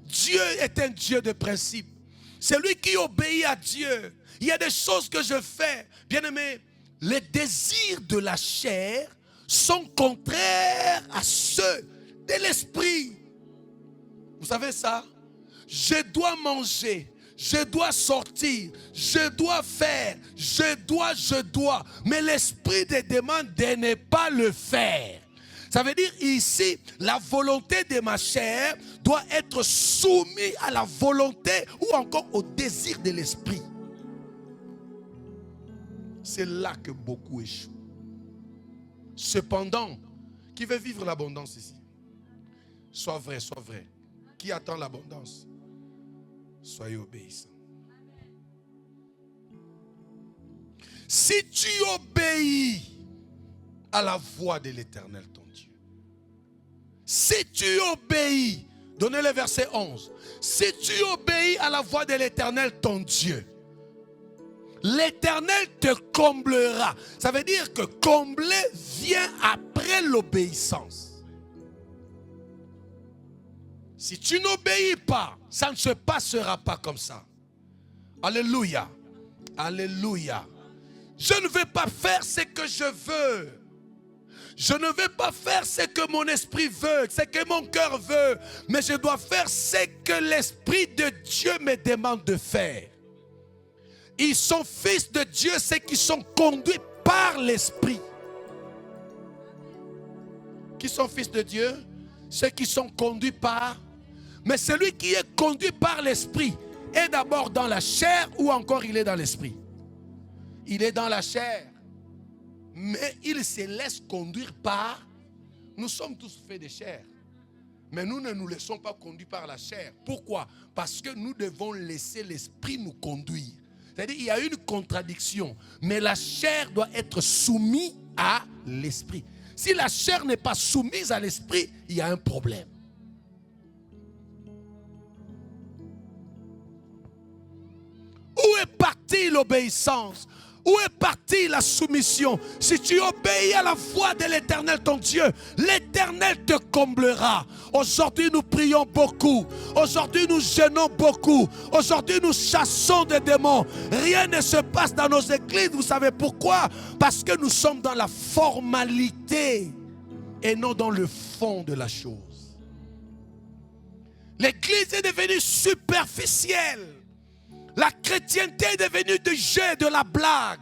Dieu est un Dieu de principe. C'est lui qui obéit à Dieu. Il y a des choses que je fais. Bien aimé, les désirs de la chair sont contraires à ceux de l'esprit. Vous savez ça? Je dois manger. Je dois sortir, je dois faire, je dois. Mais l'esprit te demande de ne pas le faire. Ça veut dire ici, la volonté de ma chair doit être soumise à la volonté ou encore au désir de l'esprit. C'est là que beaucoup échouent. Cependant, qui veut vivre l'abondance ici? Sois vrai, sois vrai. Qui attend l'abondance? Soyez obéissants. Si tu obéis à la voix de l'Éternel, ton Dieu. Si tu obéis, donnez le verset 11. Si tu obéis à la voix de l'Éternel, ton Dieu, l'Éternel te comblera. Ça veut dire que combler vient après l'obéissance. Si tu n'obéis pas, ça ne se passera pas comme ça. Alléluia. Alléluia. Je ne vais pas faire ce que je veux. Je ne vais pas faire ce que mon esprit veut, ce que mon cœur veut. Mais je dois faire ce que l'Esprit de Dieu me demande de faire. Ils sont fils de Dieu, ceux qui sont conduits par l'Esprit. Qui sont fils de Dieu? Ceux qui sont conduits par... Mais celui qui est conduit par l'esprit est d'abord dans la chair ou encore il est dans l'esprit? Il est dans la chair. Mais il se laisse conduire par... Nous sommes tous faits de chair. Mais nous ne nous laissons pas conduire par la chair. Pourquoi? Parce que nous devons laisser l'esprit nous conduire. C'est-à-dire qu'il y a une contradiction. Mais la chair doit être soumise à l'esprit. Si la chair n'est pas soumise à l'esprit, il y a un problème. Où est partie l'obéissance? Où est partie la soumission? Si tu obéis à la voix de l'Éternel ton Dieu, l'Éternel te comblera. Aujourd'hui nous prions beaucoup. Aujourd'hui nous jeûnons beaucoup. Aujourd'hui nous chassons des démons. Rien ne se passe dans nos églises. Vous savez pourquoi? Parce que nous sommes dans la formalité et non dans le fond de la chose. L'église est devenue superficielle. La chrétienté est devenue du jeu, de la blague.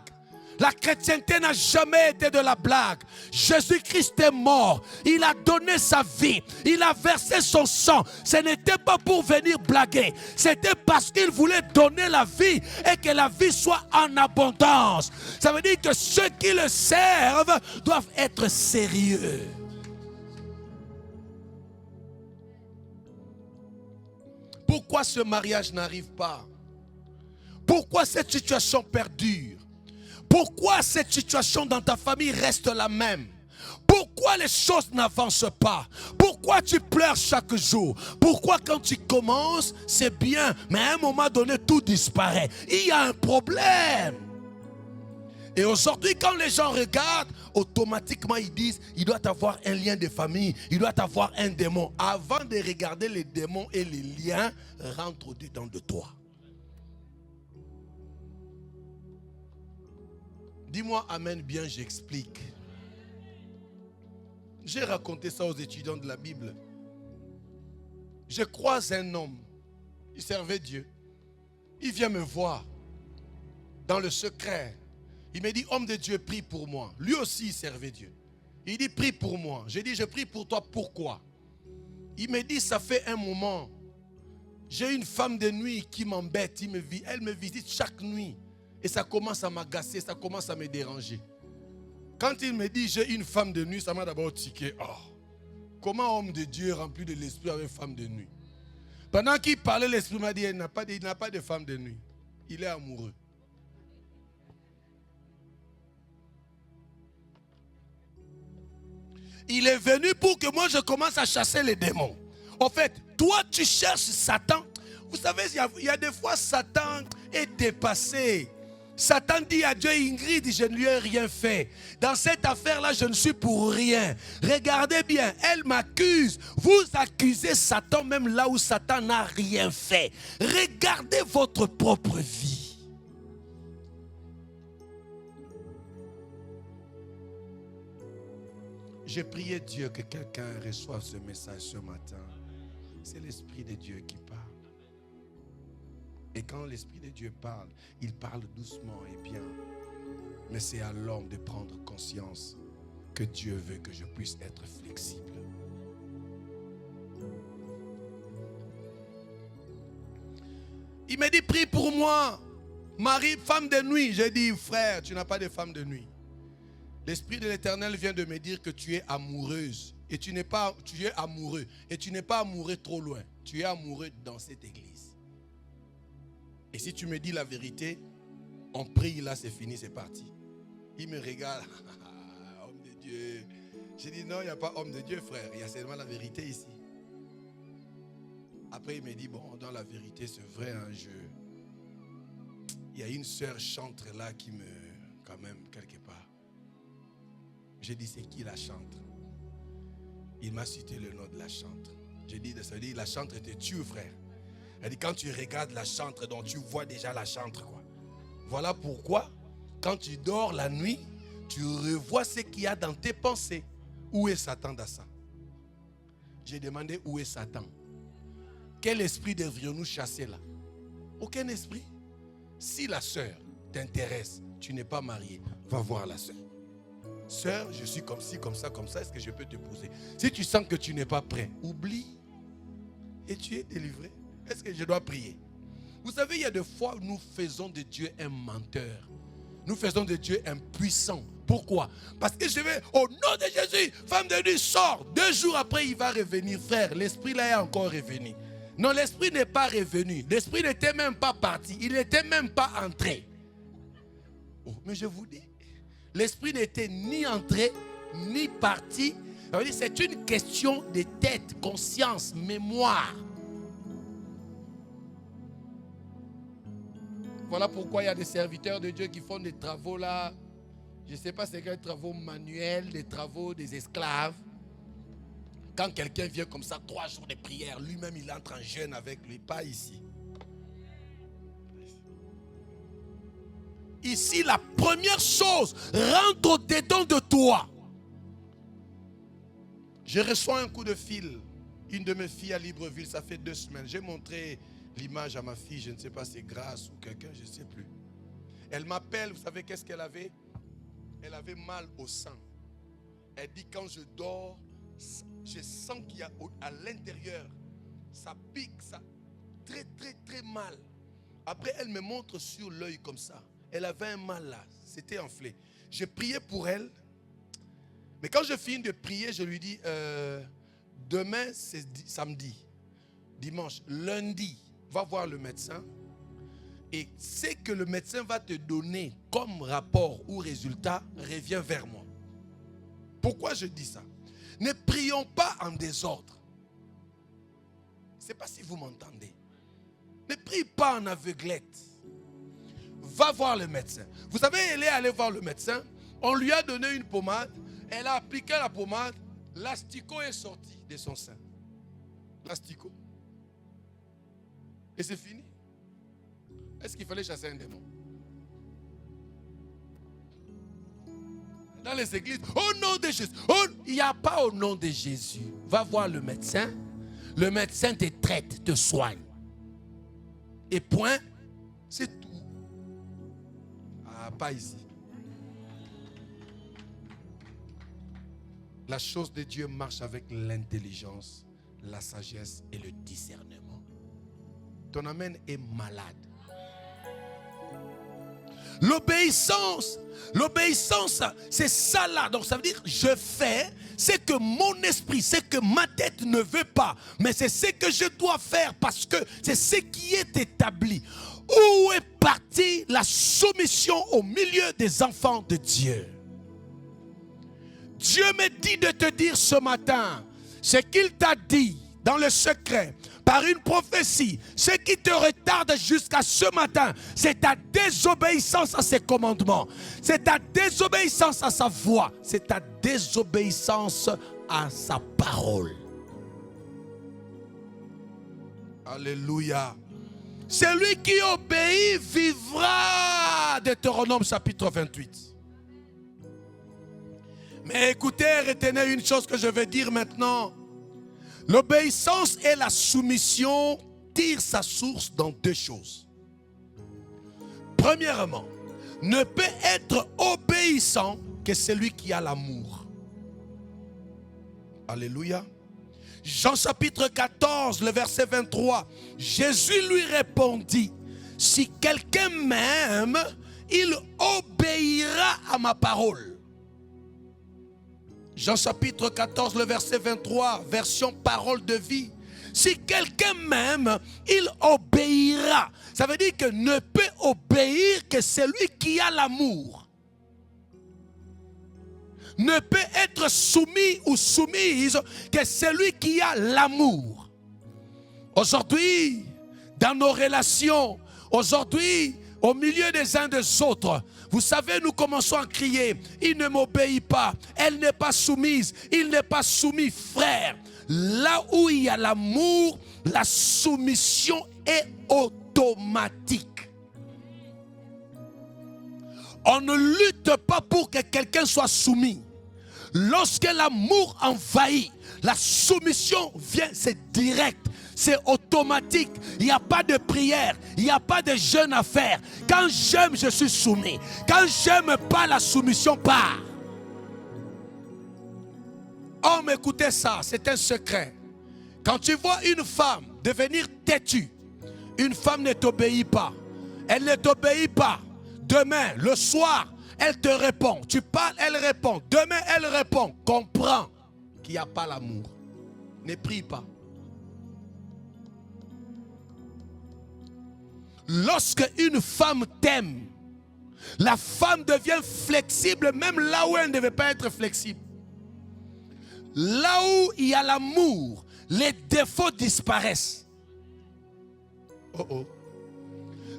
La chrétienté n'a jamais été de la blague. Jésus-Christ est mort. Il a donné sa vie. Il a versé son sang. Ce n'était pas pour venir blaguer. C'était parce qu'il voulait donner la vie et que la vie soit en abondance. Ça veut dire que ceux qui le servent doivent être sérieux. Pourquoi ce mariage n'arrive pas? Pourquoi cette situation perdure? Pourquoi cette situation dans ta famille reste la même? Pourquoi les choses n'avancent pas? Pourquoi tu pleures chaque jour? Pourquoi quand tu commences, c'est bien, mais à un moment donné, tout disparaît? Il y a un problème. Et aujourd'hui, quand les gens regardent, automatiquement ils disent, il doit avoir un lien de famille, il doit avoir un démon. Avant de regarder les démons et les liens, rentre au-dedans de toi. Dis-moi amen bien, j'explique. J'ai raconté ça aux étudiants de la Bible. Je croise un homme, il servait Dieu. Il vient me voir dans le secret. Il me dit, homme de Dieu, prie pour moi. Lui aussi, il servait Dieu. Il dit, prie pour moi. J'ai dit, je prie pour toi, pourquoi? Il me dit, ça fait un moment. J'ai une femme de nuit qui m'embête. Elle me visite chaque nuit. Et ça commence à m'agacer, ça commence à me déranger. Quand il me dit, j'ai une femme de nuit, ça m'a d'abord tiqué. Oh, comment homme de Dieu rempli de l'esprit avec femme de nuit? Pendant qu'il parlait, l'esprit m'a dit, il n'a pas de femme de nuit. Il est amoureux. Il est venu pour que moi je commence à chasser les démons. En fait, toi tu cherches Satan. Vous savez, il y a des fois Satan est dépassé. Satan dit à Dieu, Ingrid, je ne lui ai rien fait. Dans cette affaire-là, je ne suis pour rien. Regardez bien, elle m'accuse. Vous accusez Satan même là où Satan n'a rien fait. Regardez votre propre vie. J'ai prié Dieu que quelqu'un reçoive ce message ce matin. C'est l'Esprit de Dieu qui parle. Et quand l'Esprit de Dieu parle, il parle doucement et bien. Mais c'est à l'homme de prendre conscience que Dieu veut que je puisse être flexible. Il m'a dit, prie pour moi. Marie, femme de nuit. J'ai dit, frère, tu n'as pas de femme de nuit. L'Esprit de l'Éternel vient de me dire que tu es amoureuse. Et tu es amoureux. Et tu n'es pas amoureux trop loin. Tu es amoureux dans cette église. Et si tu me dis la vérité, on prie, là c'est fini, c'est parti. Il me regarde, homme de Dieu. J'ai dit non, il n'y a pas homme de Dieu, frère. Il y a seulement la vérité ici. Après il me dit, bon, dans la vérité, c'est vrai, hein, il y a une sœur chantre là qui me, quand même, quelque part. J'ai dit, c'est qui la chantre? Il m'a cité le nom de la chantre. J'ai dit, ça veut dire, la chantre te tue, frère. Elle dit, quand tu regardes la chantre, donc tu vois déjà la chantre, quoi. Voilà pourquoi, quand tu dors la nuit, tu revois ce qu'il y a dans tes pensées. Où est Satan dans ça? J'ai demandé, où est Satan? Quel esprit devrions-nous chasser là? Aucun esprit. Si la sœur t'intéresse, tu n'es pas marié, va voir la sœur. Sœur, je suis comme ci, comme ça, est-ce que je peux te poser? Si tu sens que tu n'es pas prêt, oublie et tu es délivré. Est-ce que je dois prier? Vous savez, il y a des fois où nous faisons de Dieu un menteur. Nous faisons de Dieu un puissant. Pourquoi? Parce que je vais, au nom de Jésus, femme de nuit, sort. 2 jours après, il va revenir. Frère, l'esprit là est encore revenu. Non, l'esprit n'est pas revenu. L'esprit n'était même pas parti. Il n'était même pas entré. Oh, mais je vous dis, l'esprit n'était ni entré, ni parti. C'est une question de tête, conscience, mémoire. Voilà pourquoi il y a des serviteurs de Dieu qui font des travaux là. Je ne sais pas c'est quels travaux manuels, des travaux des esclaves. Quand quelqu'un vient comme ça, 3 jours de prière, lui-même il entre en jeûne avec lui, pas ici. Ici, la première chose, rentre au-dedans de toi. Je reçois un coup de fil. Une de mes filles à Libreville, ça fait 2 semaines. J'ai montré l'image à ma fille, je ne sais pas si c'est Grâce ou quelqu'un, je ne sais plus. Elle m'appelle, vous savez qu'est-ce qu'elle avait? Elle avait mal au sang. Elle dit quand je dors, je sens qu'il y a à l'intérieur, ça pique, ça très très très mal. Après elle me montre sur l'œil comme ça. Elle avait un mal là, c'était enflé. J'ai prié pour elle. Mais quand je finis de prier, je lui dis, demain c'est samedi, dimanche, lundi, va voir le médecin Et ce que le médecin va te donner comme rapport ou résultat revient vers moi. Pourquoi je dis ça? Ne prions pas en désordre. Je ne sais pas si vous m'entendez. Ne prie pas en aveuglette. Va voir le médecin. Vous savez, elle est allée voir le médecin. On lui a donné une pommade. Elle a appliqué la pommade. L'asticot est sorti de son sein. L'asticot. Et c'est fini. Est-ce qu'il fallait chasser un démon? Dans les églises, au nom de Jésus. Oh, il n'y a pas au nom de Jésus. Va voir le médecin. Le médecin te traite, te soigne. Et point, c'est tout. Ah, pas ici. La chose de Dieu marche avec l'intelligence, la sagesse et le discernement. Ton amen est malade. L'obéissance, c'est ça là. Donc ça veut dire, je fais ce que mon esprit, ce que ma tête ne veut pas. Mais c'est ce que je dois faire parce que c'est ce qui est établi. Où est partie la soumission au milieu des enfants de Dieu? Dieu me dit de te dire ce matin, ce qu'il t'a dit dans le secret, par une prophétie, ce qui te retarde jusqu'à ce matin, c'est ta désobéissance à ses commandements, c'est ta désobéissance à sa voix, c'est ta désobéissance à sa parole. Alléluia. Celui qui obéit vivra. Deutéronome chapitre 28. Mais écoutez, retenez une chose que je vais dire maintenant. L'obéissance et la soumission tirent sa source dans deux choses. Premièrement, ne peut être obéissant que celui qui a l'amour. Alléluia. Jean chapitre 14, le verset 23. Jésus lui répondit, si quelqu'un m'aime, il obéira à ma parole. Jean chapitre 14, le verset 23, version parole de vie. Si quelqu'un m'aime, il obéira. Ça veut dire que ne peut obéir que celui qui a l'amour. Ne peut être soumis ou soumise que celui qui a l'amour. Aujourd'hui, dans nos relations, aujourd'hui, au milieu des uns des autres, vous savez, nous commençons à crier, il ne m'obéit pas, elle n'est pas soumise, il n'est pas soumis, frère. Là où il y a l'amour, la soumission est automatique. On ne lutte pas pour que quelqu'un soit soumis. Lorsque l'amour envahit, la soumission vient, c'est direct, c'est automatique. Il n'y a pas de prière, il n'y a pas de jeûne à faire. Quand j'aime, je suis soumis. Quand j'aime pas, la soumission part. Oh, mais écoutez ça, c'est un secret. Quand tu vois une femme devenir têtue, une femme ne t'obéit pas. Elle ne t'obéit pas. Demain, le soir, elle te répond. Tu parles, elle répond. Demain, elle répond. Comprends qu'il n'y a pas l'amour. Ne prie pas. Lorsque une femme t'aime, la femme devient flexible même là où elle ne devait pas être flexible. Là où il y a l'amour, les défauts disparaissent. Oh oh.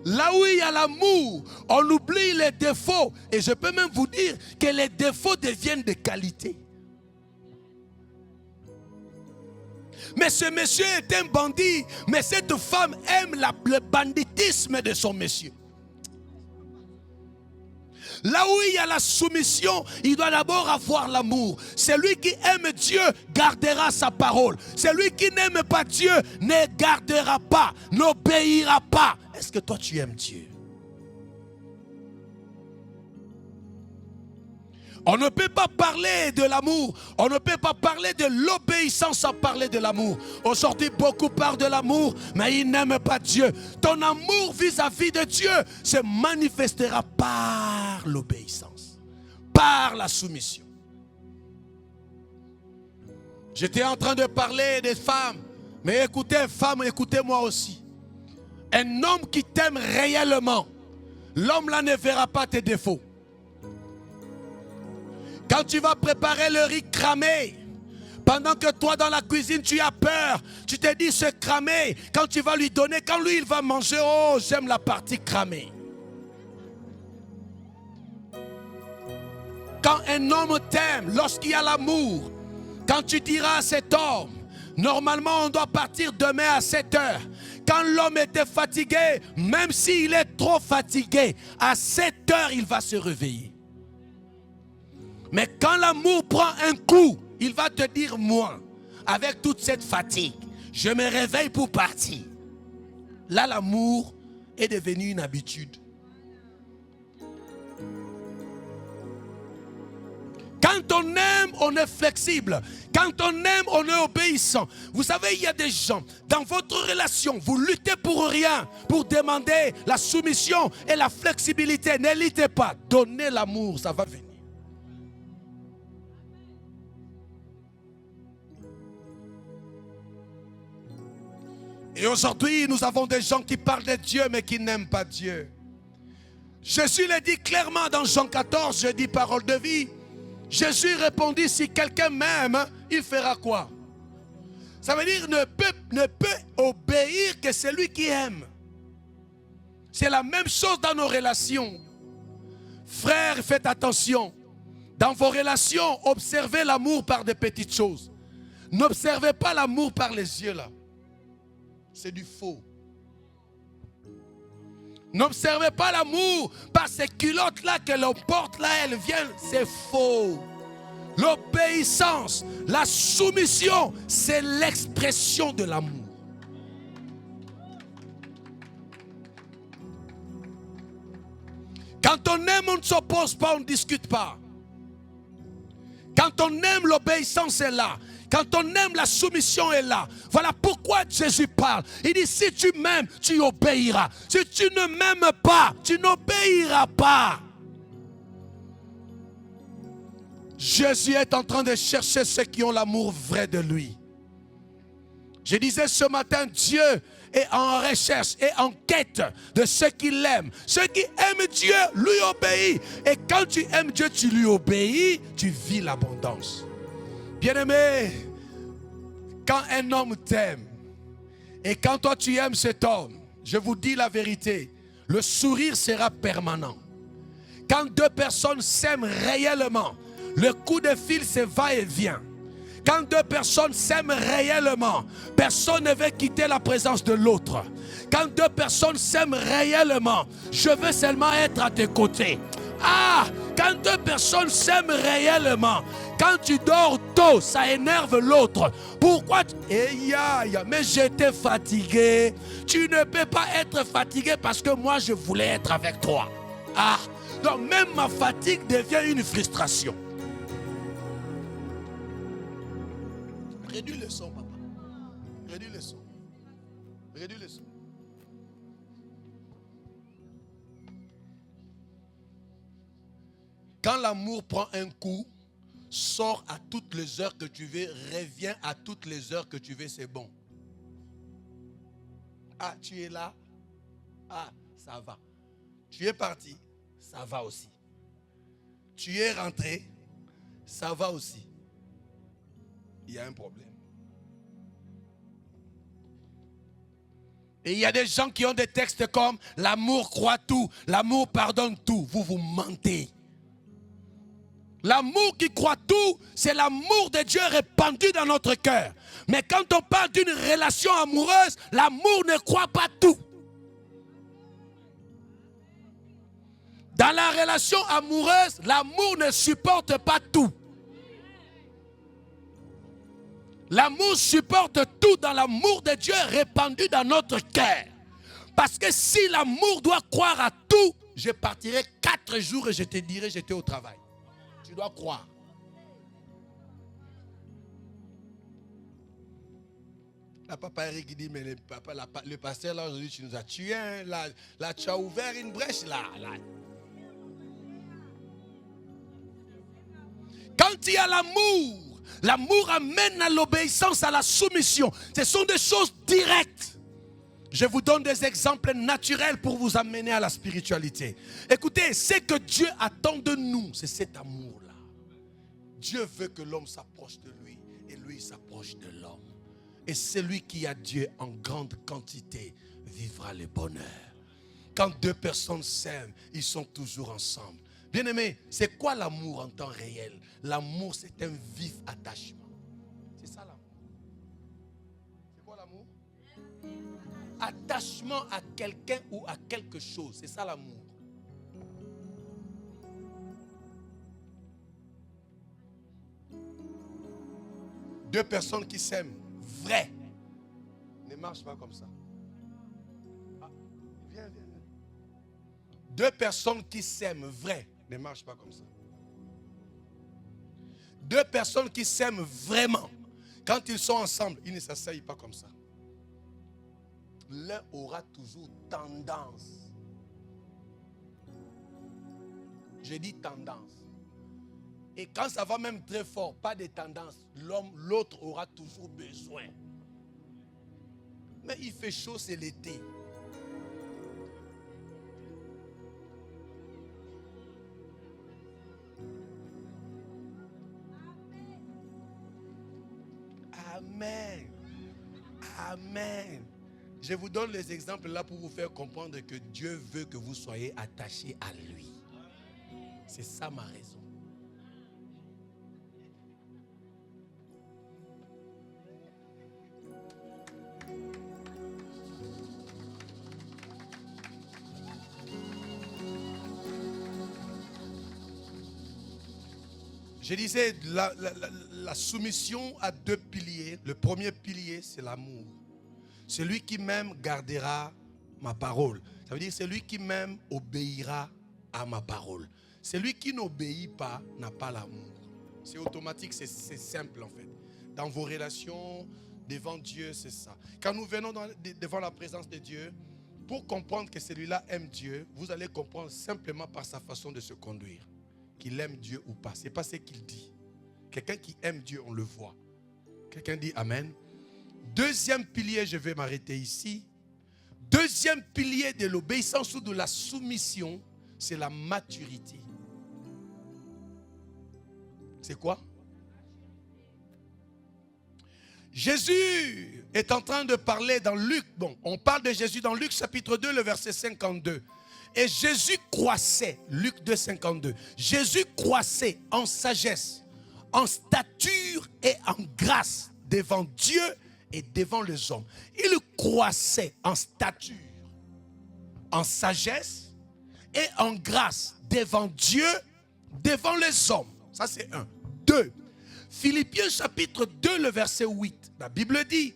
Là où il y a l'amour, on oublie les défauts. Et je peux même vous dire que les défauts deviennent des qualités. Mais ce monsieur est un bandit. Mais cette femme aime le banditisme de son monsieur. Là où il y a la soumission, il doit d'abord avoir l'amour. Celui qui aime Dieu gardera sa parole. Celui qui n'aime pas Dieu ne gardera pas, n'obéira pas. Est-ce que toi tu aimes Dieu? On ne peut pas parler de l'amour. On ne peut pas parler de l'obéissance sans parler de l'amour. Aujourd'hui, beaucoup parlent de l'amour, mais ils n'aiment pas Dieu. Ton amour vis-à-vis de Dieu se manifestera par l'obéissance, par la soumission. J'étais en train de parler des femmes, mais écoutez, femmes, écoutez-moi aussi. Un homme qui t'aime réellement, l'homme là ne verra pas tes défauts. Quand tu vas préparer le riz cramé, pendant que toi dans la cuisine tu as peur, tu te dis c'est cramé. Quand tu vas lui donner, quand lui il va manger, oh j'aime la partie cramée. Quand un homme t'aime, lorsqu'il y a l'amour, quand tu diras à cet homme, normalement on doit partir demain à 7 heures. Quand l'homme était fatigué, même s'il est trop fatigué, à 7 heures il va se réveiller. Mais quand l'amour prend un coup, il va te dire, moi, avec toute cette fatigue, je me réveille pour partir. Là, l'amour est devenu une habitude. Quand on aime, on est flexible. Quand on aime, on est obéissant. Vous savez, il y a des gens, dans votre relation, vous luttez pour rien, pour demander la soumission et la flexibilité. Ne luttez pas. Donnez l'amour, ça va venir. Et aujourd'hui, nous avons des gens qui parlent de Dieu, mais qui n'aiment pas Dieu. Jésus le dit clairement dans Jean 14, je dis parole de vie. Jésus répondit, si quelqu'un m'aime, il fera quoi? Ça veut dire ne peut obéir que celui qui aime. C'est la même chose dans nos relations. Frères, faites attention. Dans vos relations, observez l'amour par des petites choses. N'observez pas l'amour par les yeux là. C'est du faux. N'observez pas l'amour par ces culottes là que l'on porte là, elles viennent, c'est faux. L'obéissance, la soumission, c'est l'expression de l'amour. Quand on aime, on ne s'oppose pas, on ne discute pas. Quand on aime, l'obéissance est là. Quand on aime, la soumission est là. Voilà pourquoi Jésus parle. Il dit, si tu m'aimes, tu obéiras. Si tu ne m'aimes pas, tu n'obéiras pas. Jésus est en train de chercher ceux qui ont l'amour vrai de lui. Je disais ce matin, Dieu est en recherche et en quête de ceux qui l'aiment. Ceux qui aiment Dieu, lui obéissent. Et quand tu aimes Dieu, tu lui obéis, tu vis l'abondance. Bien-aimé, quand un homme t'aime et quand toi tu aimes cet homme, je vous dis la vérité, le sourire sera permanent. Quand deux personnes s'aiment réellement, le coup de fil se va et vient. Quand deux personnes s'aiment réellement, personne ne veut quitter la présence de l'autre. Quand deux personnes s'aiment réellement, je veux seulement être à tes côtés. Ah, quand deux personnes s'aiment réellement, quand tu dors tôt, ça énerve l'autre. Pourquoi? Mais j'étais fatigué. Tu ne peux pas être fatigué parce que moi je voulais être avec toi. Ah, donc même ma fatigue devient une frustration. Réduis le son, papa. Réduis le son. Réduis le son. Quand l'amour prend un coup, sors à toutes les heures que tu veux, reviens à toutes les heures que tu veux, c'est bon. Ah, tu es là? Ah, ça va. Tu es parti? Ça va aussi. Tu es rentré? Ça va aussi. Il y a un problème. Et il y a des gens qui ont des textes comme l'amour croit tout, l'amour pardonne tout. Vous vous mentez. L'amour qui croit tout, c'est l'amour de Dieu répandu dans notre cœur. Mais quand on parle d'une relation amoureuse, l'amour ne croit pas tout. Dans la relation amoureuse, l'amour ne supporte pas tout. L'amour supporte tout dans l'amour de Dieu répandu dans notre cœur. Parce que si l'amour doit croire à tout, je partirai 4 jours et je te dirai j'étais au travail. Tu dois croire. La papa Eric dit, mais le pasteur là aujourd'hui tu nous as tués. Hein, là tu as ouvert une brèche là. Quand il y a l'amour, l'amour amène à l'obéissance, à la soumission. Ce sont des choses directes. Je vous donne des exemples naturels pour vous amener à la spiritualité. Écoutez, ce que Dieu attend de nous, c'est cet amour-là. Dieu veut que l'homme s'approche de lui et lui s'approche de l'homme. Et celui qui a Dieu en grande quantité vivra le bonheur. Quand deux personnes s'aiment, ils sont toujours ensemble. Bien-aimé, c'est quoi l'amour en temps réel? L'amour, c'est un vif attachement. C'est ça l'amour. C'est quoi l'amour? Attachement à quelqu'un ou à quelque chose. C'est ça l'amour. Deux personnes qui s'aiment, vrai, ne marchent pas comme ça. Ah, viens. Deux personnes qui s'aiment, vrai, ne marchent pas comme ça. Deux personnes qui s'aiment vraiment, quand ils sont ensemble, ils ne s'asseyent pas comme ça. L'un aura toujours tendance. Je dis tendance. Et quand ça va même très fort, pas de tendance, l'autre aura toujours besoin. Mais il fait chaud, c'est l'été. Amen. Amen. Je vous donne les exemples là pour vous faire comprendre que Dieu veut que vous soyez attachés à lui. C'est ça ma raison. Je disais, la soumission a deux piliers. Le premier pilier, c'est l'amour. Celui qui m'aime gardera ma parole. Ça veut dire celui qui m'aime obéira à ma parole. Celui qui n'obéit pas n'a pas l'amour. C'est automatique, c'est simple en fait. Dans vos relations, devant Dieu, c'est ça. Quand nous venons devant la présence de Dieu, pour comprendre que celui-là aime Dieu, vous allez comprendre simplement par sa façon de se conduire. Qu'il aime Dieu ou pas. Ce n'est pas ce qu'il dit. Quelqu'un qui aime Dieu, on le voit. Quelqu'un dit Amen. Deuxième pilier, je vais m'arrêter ici. Deuxième pilier de l'obéissance ou de la soumission, c'est la maturité. C'est quoi? Jésus est en train de parler dans Luc. Bon, on parle de Jésus dans Luc chapitre 2, le verset 52. Et Jésus croissait, Luc 2, 52. Jésus croissait en sagesse, en stature et en grâce devant Dieu et devant les hommes. Il croissait en stature, en sagesse et en grâce devant Dieu, devant les hommes. Ça c'est 1. 2. Philippiens chapitre 2, le verset 8. La Bible dit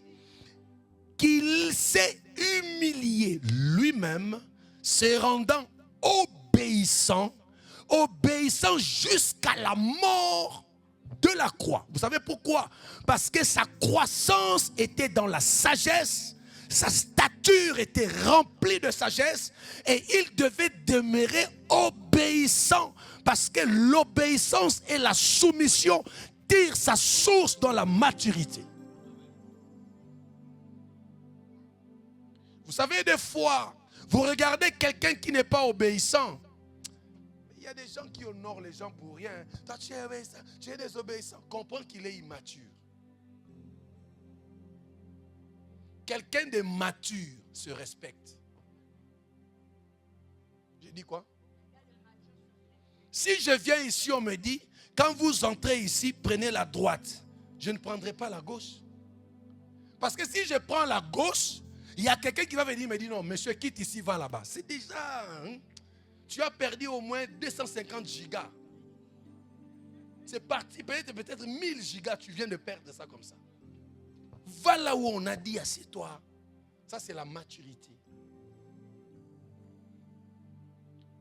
qu'il s'est humilié lui-même, se rendant obéissant jusqu'à la mort de la croix. Vous savez pourquoi? Parce que sa croissance était dans la sagesse, sa stature était remplie de sagesse et il devait demeurer obéissant parce que l'obéissance et la soumission tirent sa source dans la maturité. Vous savez, des fois, vous regardez quelqu'un qui n'est pas obéissant. Il y a des gens qui honorent les gens pour rien. Toi, tu es obéissant, tu es désobéissant. Comprends qu'il est immature. Quelqu'un de mature se respecte. J'ai dit quoi? Si je viens ici, on me dit, quand vous entrez ici, prenez la droite. Je ne prendrai pas la gauche. Parce que si je prends la gauche, il y a quelqu'un qui va venir me dire, non, monsieur, quitte ici, va là-bas. C'est déjà, tu as perdu au moins 250 gigas. C'est parti, peut-être 1000 gigas, tu viens de perdre ça comme ça. Va là où on a dit, assieds-toi. Ça, c'est la maturité.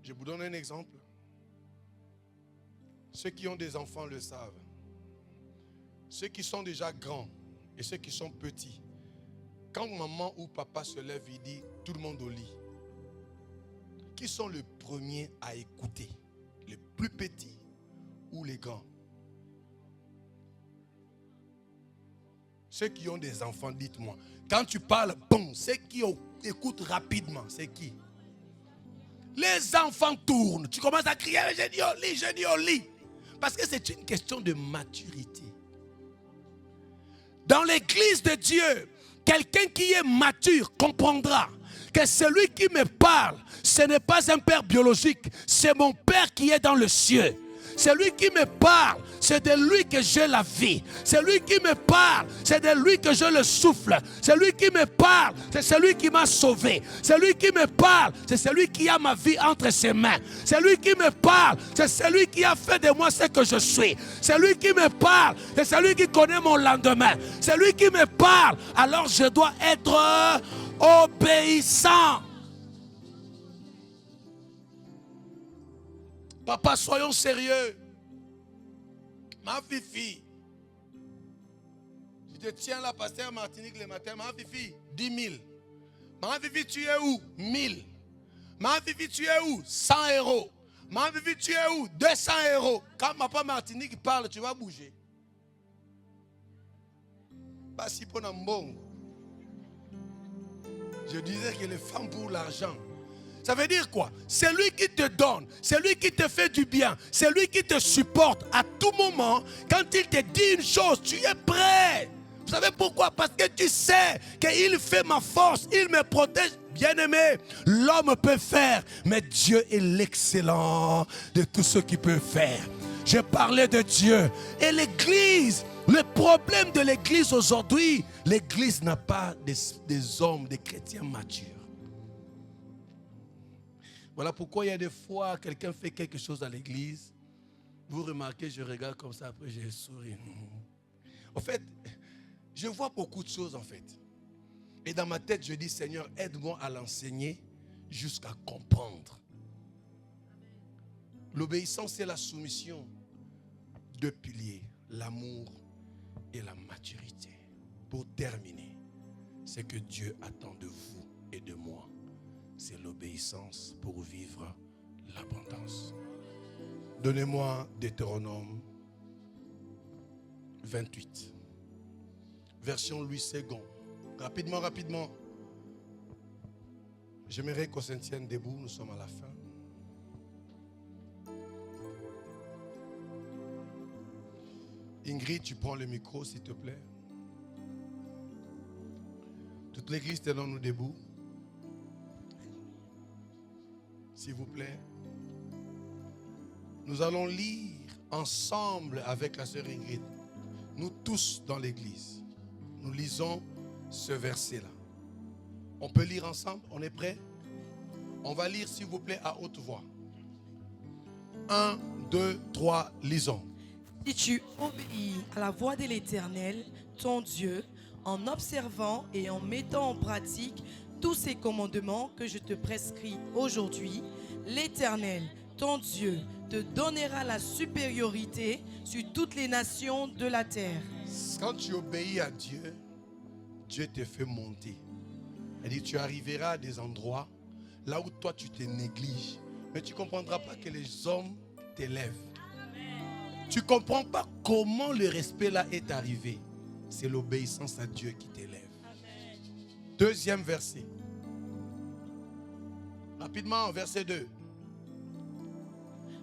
Je vous donne un exemple. Ceux qui ont des enfants le savent. Ceux qui sont déjà grands et ceux qui sont petits. Quand maman ou papa se lève, il dit tout le monde au lit. Qui sont les premiers à écouter? Les plus petits ou les grands? Ceux qui ont des enfants, dites-moi. Quand tu parles, bon, ceux t'écoute rapidement, c'est qui? Les enfants tournent. Tu commences à crier, j'ai dit au lit. Parce que c'est une question de maturité. Dans l'église de Dieu, quelqu'un qui est mature comprendra que celui qui me parle, ce n'est pas un père biologique, c'est mon père qui est dans le ciel. Celui qui me parle, c'est de lui que j'ai la vie. Celui qui me parle, c'est de lui que je le souffle. Celui qui me parle, c'est celui qui m'a sauvé. Celui qui me parle, c'est celui qui a ma vie entre ses mains. Celui qui me parle, c'est celui qui a fait de moi ce que je suis. Celui qui me parle, c'est celui qui connaît mon lendemain. Celui qui me parle, alors je dois être obéissant. Papa, soyons sérieux. Ma fifi, je te tiens là, pasteur Martinique le matin. Ma fifi, 10 000. Ma fifi, tu es où? 1000. Ma fifi, tu es où? 100 euros. Ma fifi, tu es où? 200 euros. Quand papa Martinique parle, tu vas bouger. Pas si pour un. Je disais que les femmes pour l'argent. Ça veut dire quoi? C'est lui qui te donne, c'est lui qui te fait du bien, c'est lui qui te supporte à tout moment. Quand il te dit une chose, tu es prêt. Vous savez pourquoi? Parce que tu sais qu'il fait ma force, il me protège. Bien-aimé, l'homme peut faire, mais Dieu est l'excellent de tout ce qu'il peut faire. Je parlais de Dieu. Et l'église, le problème de l'église aujourd'hui, l'église n'a pas des hommes, des chrétiens matures. Voilà pourquoi il y a des fois, quelqu'un fait quelque chose à l'église. Vous remarquez, je regarde comme ça, après je souris. En fait, je vois beaucoup de choses en fait. Et dans ma tête, je dis, Seigneur, aide-moi à l'enseigner jusqu'à comprendre. L'obéissance et la soumission, deux piliers, l'amour et la maturité. Pour terminer, c'est que Dieu attend de vous et de moi. C'est l'obéissance pour vivre l'abondance. Donnez-moi Deutéronome 28. Version Louis II. Rapidement, rapidement. J'aimerais qu'on se tienne debout, nous sommes à la fin. Ingrid, tu prends le micro, s'il te plaît. Toute l'église, tenons-nous debout. S'il vous plaît. Nous allons lire ensemble avec la sœur Ingrid. Nous tous dans l'église. Nous lisons ce verset-là. On peut lire ensemble? On est prêt? On va lire, s'il vous plaît, à haute voix. 1, 2, 3, lisons. Si tu obéis à la voix de l'Éternel, ton Dieu, en observant et en mettant en pratique tous ces commandements que je te prescris aujourd'hui, l'Éternel, ton Dieu, te donnera la supériorité sur toutes les nations de la terre. Quand tu obéis à Dieu, Dieu te fait monter. Il dit, tu arriveras à des endroits là où toi tu te négliges, mais tu ne comprendras pas que les hommes t'élèvent. Tu ne comprends pas comment le respect là est arrivé. C'est l'obéissance à Dieu qui t'élève. Deuxième verset. Rapidement, verset 2.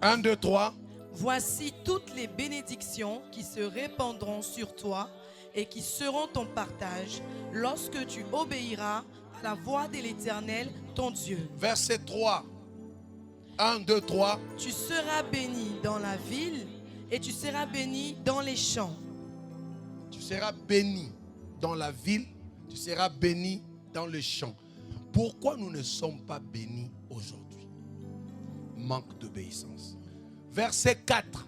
1, 2, 3. Voici toutes les bénédictions qui se répandront sur toi et qui seront ton partage lorsque tu obéiras à la voix de l'Éternel, ton Dieu. Verset 3. 1, 2, 3. Tu seras béni dans la ville et tu seras béni dans les champs. Tu seras béni dans la ville, tu seras béni dans les champs. Pourquoi nous ne sommes pas bénis aujourd'hui? Manque d'obéissance. Verset 4.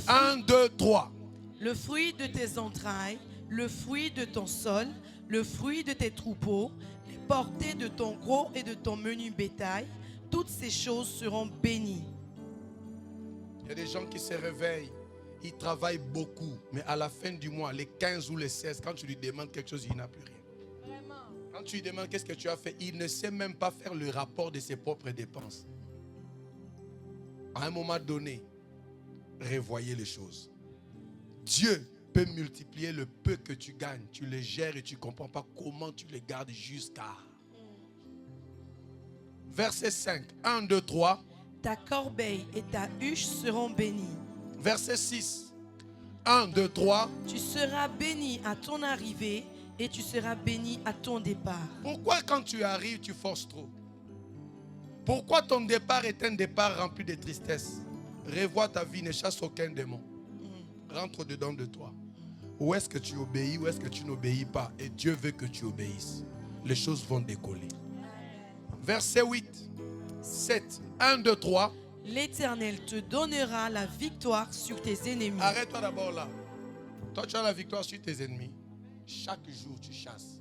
1, 2, 3. Le fruit de tes entrailles, le fruit de ton sol, le fruit de tes troupeaux, les portées de ton gros et de ton menu bétail, toutes ces choses seront bénies. Il y a des gens qui se réveillent, ils travaillent beaucoup, mais à la fin du mois, les 15 ou les 16, quand tu lui demandes quelque chose, il n'a plus rien. Vraiment? Quand tu lui demandes qu'est-ce que tu as fait, il ne sait même pas faire le rapport de ses propres dépenses. À un moment donné, revoyez les choses. Dieu peut multiplier le peu que tu gagnes. Tu les gères et tu ne comprends pas comment tu les gardes jusqu'à... Verset 5. 1, 2, 3. Ta corbeille et ta huche seront bénies. Verset 6. 1, 2, 3. Tu seras béni à ton arrivée et tu seras béni à ton départ. Pourquoi quand tu arrives, tu forces trop? Pourquoi ton départ est un départ rempli de tristesse? Revois ta vie, ne chasse aucun démon. Rentre dedans de toi. Où est-ce que tu obéis, où est-ce que tu n'obéis pas? Et Dieu veut que tu obéisses. Les choses vont décoller. Verset 8, 7, 1, 2, 3. L'Éternel te donnera la victoire sur tes ennemis. Arrête-toi d'abord là. Toi, tu as la victoire sur tes ennemis. Chaque jour, tu chasses.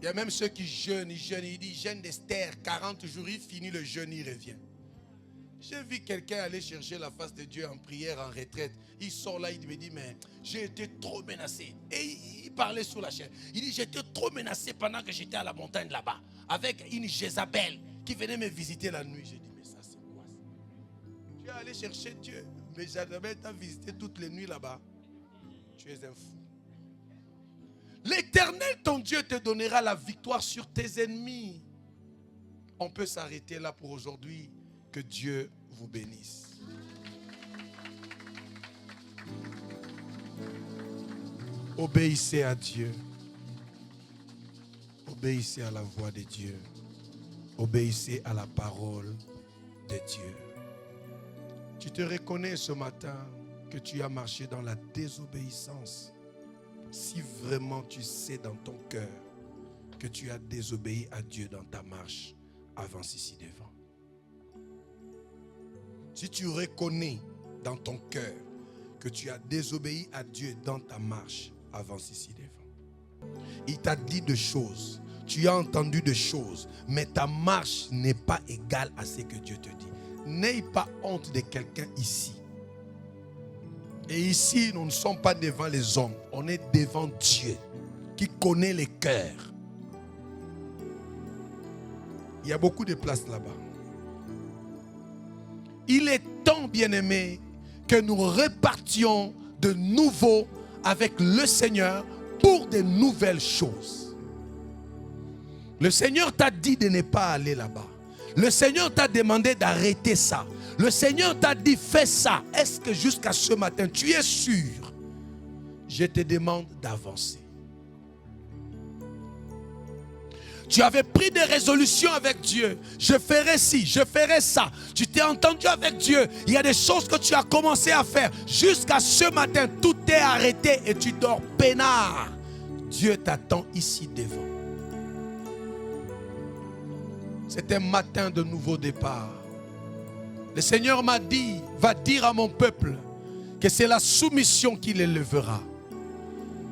Il y a même ceux qui jeûnent, il dit jeûne d'Esther, 40 jours, il finit le jeûne, il revient. J'ai vu quelqu'un aller chercher la face de Dieu en prière, en retraite. Il sort là, il me dit, mais j'ai été trop menacé. Et il parlait sur la chaîne. Il dit, j'étais trop menacé pendant que j'étais à la montagne là-bas, avec une Jézabel qui venait me visiter la nuit. J'ai dit, mais ça c'est quoi ça? Tu es allé chercher Dieu, mais Jézabel t'a visité toutes les nuits là-bas. Tu es un fou. L'Éternel, ton Dieu, te donnera la victoire sur tes ennemis. On peut s'arrêter là pour aujourd'hui. Que Dieu vous bénisse. Obéissez à Dieu. Obéissez à la voix de Dieu. Obéissez à la parole de Dieu. Tu te reconnais ce matin que tu as marché dans la désobéissance. Si vraiment tu sais dans ton cœur que tu as désobéi à Dieu dans ta marche, avance ici devant. Si tu reconnais dans ton cœur que tu as désobéi à Dieu dans ta marche, avance ici devant. Il t'a dit des choses, tu as entendu des choses, mais ta marche n'est pas égale à ce que Dieu te dit. N'aie pas honte de quelqu'un ici. Et ici, nous ne sommes pas devant les hommes, on est devant Dieu qui connaît les cœurs. Il y a beaucoup de places là-bas. Il est temps, bien-aimé, que nous repartions de nouveau avec le Seigneur pour de nouvelles choses. Le Seigneur t'a dit de ne pas aller là-bas. Le Seigneur t'a demandé d'arrêter ça. Le Seigneur t'a dit fais ça. Est-ce que jusqu'à ce matin, tu es sûr? Je te demande d'avancer. Tu avais pris des résolutions avec Dieu. Je ferai ci, je ferai ça. Tu t'es entendu avec Dieu. Il y a des choses que tu as commencé à faire. Jusqu'à ce matin, tout est arrêté et tu dors peinard. Dieu t'attend ici devant. C'est un matin de nouveau départ. Le Seigneur m'a dit, va dire à mon peuple que c'est la soumission qui l'élèvera.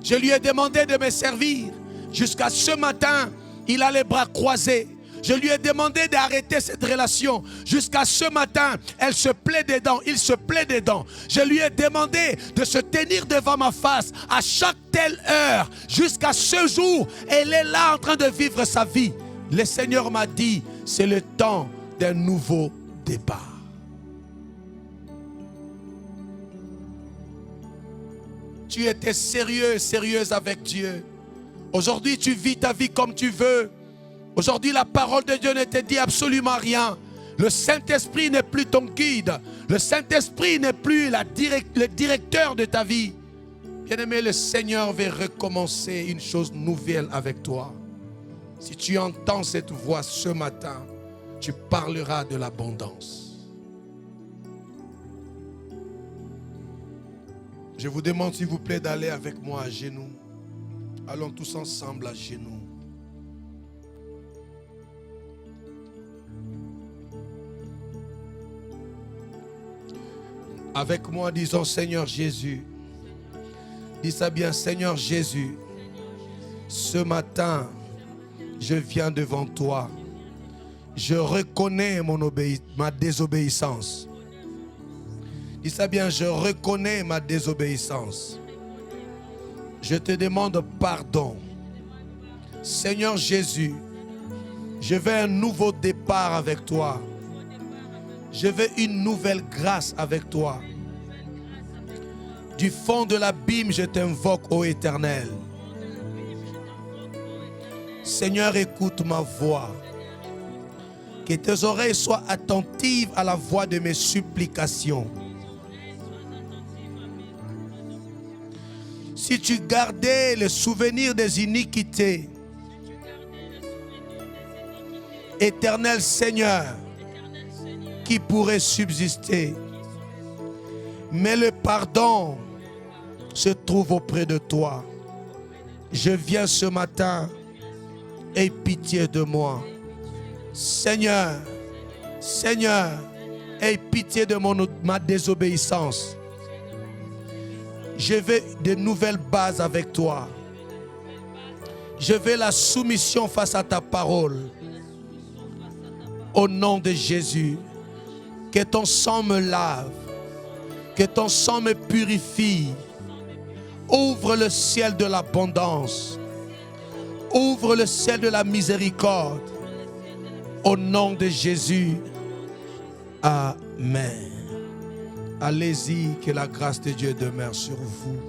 Je lui ai demandé de me servir. Jusqu'à ce matin, il a les bras croisés. Je lui ai demandé d'arrêter cette relation. Jusqu'à ce matin, elle se plaît dedans. Il se plaît dedans. Je lui ai demandé de se tenir devant ma face à chaque telle heure. Jusqu'à ce jour, elle est là en train de vivre sa vie. Le Seigneur m'a dit, c'est le temps d'un nouveau départ. Tu étais sérieux, sérieuse avec Dieu. Aujourd'hui, tu vis ta vie comme tu veux. Aujourd'hui, la parole de Dieu ne te dit absolument rien. Le Saint-Esprit n'est plus ton guide. Le Saint-Esprit n'est plus le directeur de ta vie. Bien-aimé, le Seigneur veut recommencer une chose nouvelle avec toi. Si tu entends cette voix ce matin, tu parleras de l'abondance. Je vous demande s'il vous plaît d'aller avec moi à genoux. Allons tous ensemble à genoux. Avec moi, disons Seigneur Jésus. Dis ça bien, Seigneur Jésus. Ce matin, je viens devant toi. Je reconnais ma désobéissance. Dis ça bien, je reconnais ma désobéissance. Je te demande pardon. Seigneur Jésus, je veux un nouveau départ avec toi. Je veux une nouvelle grâce avec toi. Du fond de l'abîme, je t'invoque, ô Éternel. Seigneur, écoute ma voix. Que tes oreilles soient attentives à la voix de mes supplications. Si tu gardais le souvenir des iniquités, Éternel Seigneur, qui pourrait subsister? Mais le pardon se trouve auprès de toi. Je viens ce matin, aie pitié de moi. Seigneur, Seigneur, aie pitié de ma désobéissance. Je veux de nouvelles bases avec toi. Je veux la soumission face à ta parole. Au nom de Jésus, que ton sang me lave, que ton sang me purifie. Ouvre le ciel de l'abondance. Ouvre le ciel de la miséricorde. Au nom de Jésus. Amen. Allez-y, que la grâce de Dieu demeure sur vous.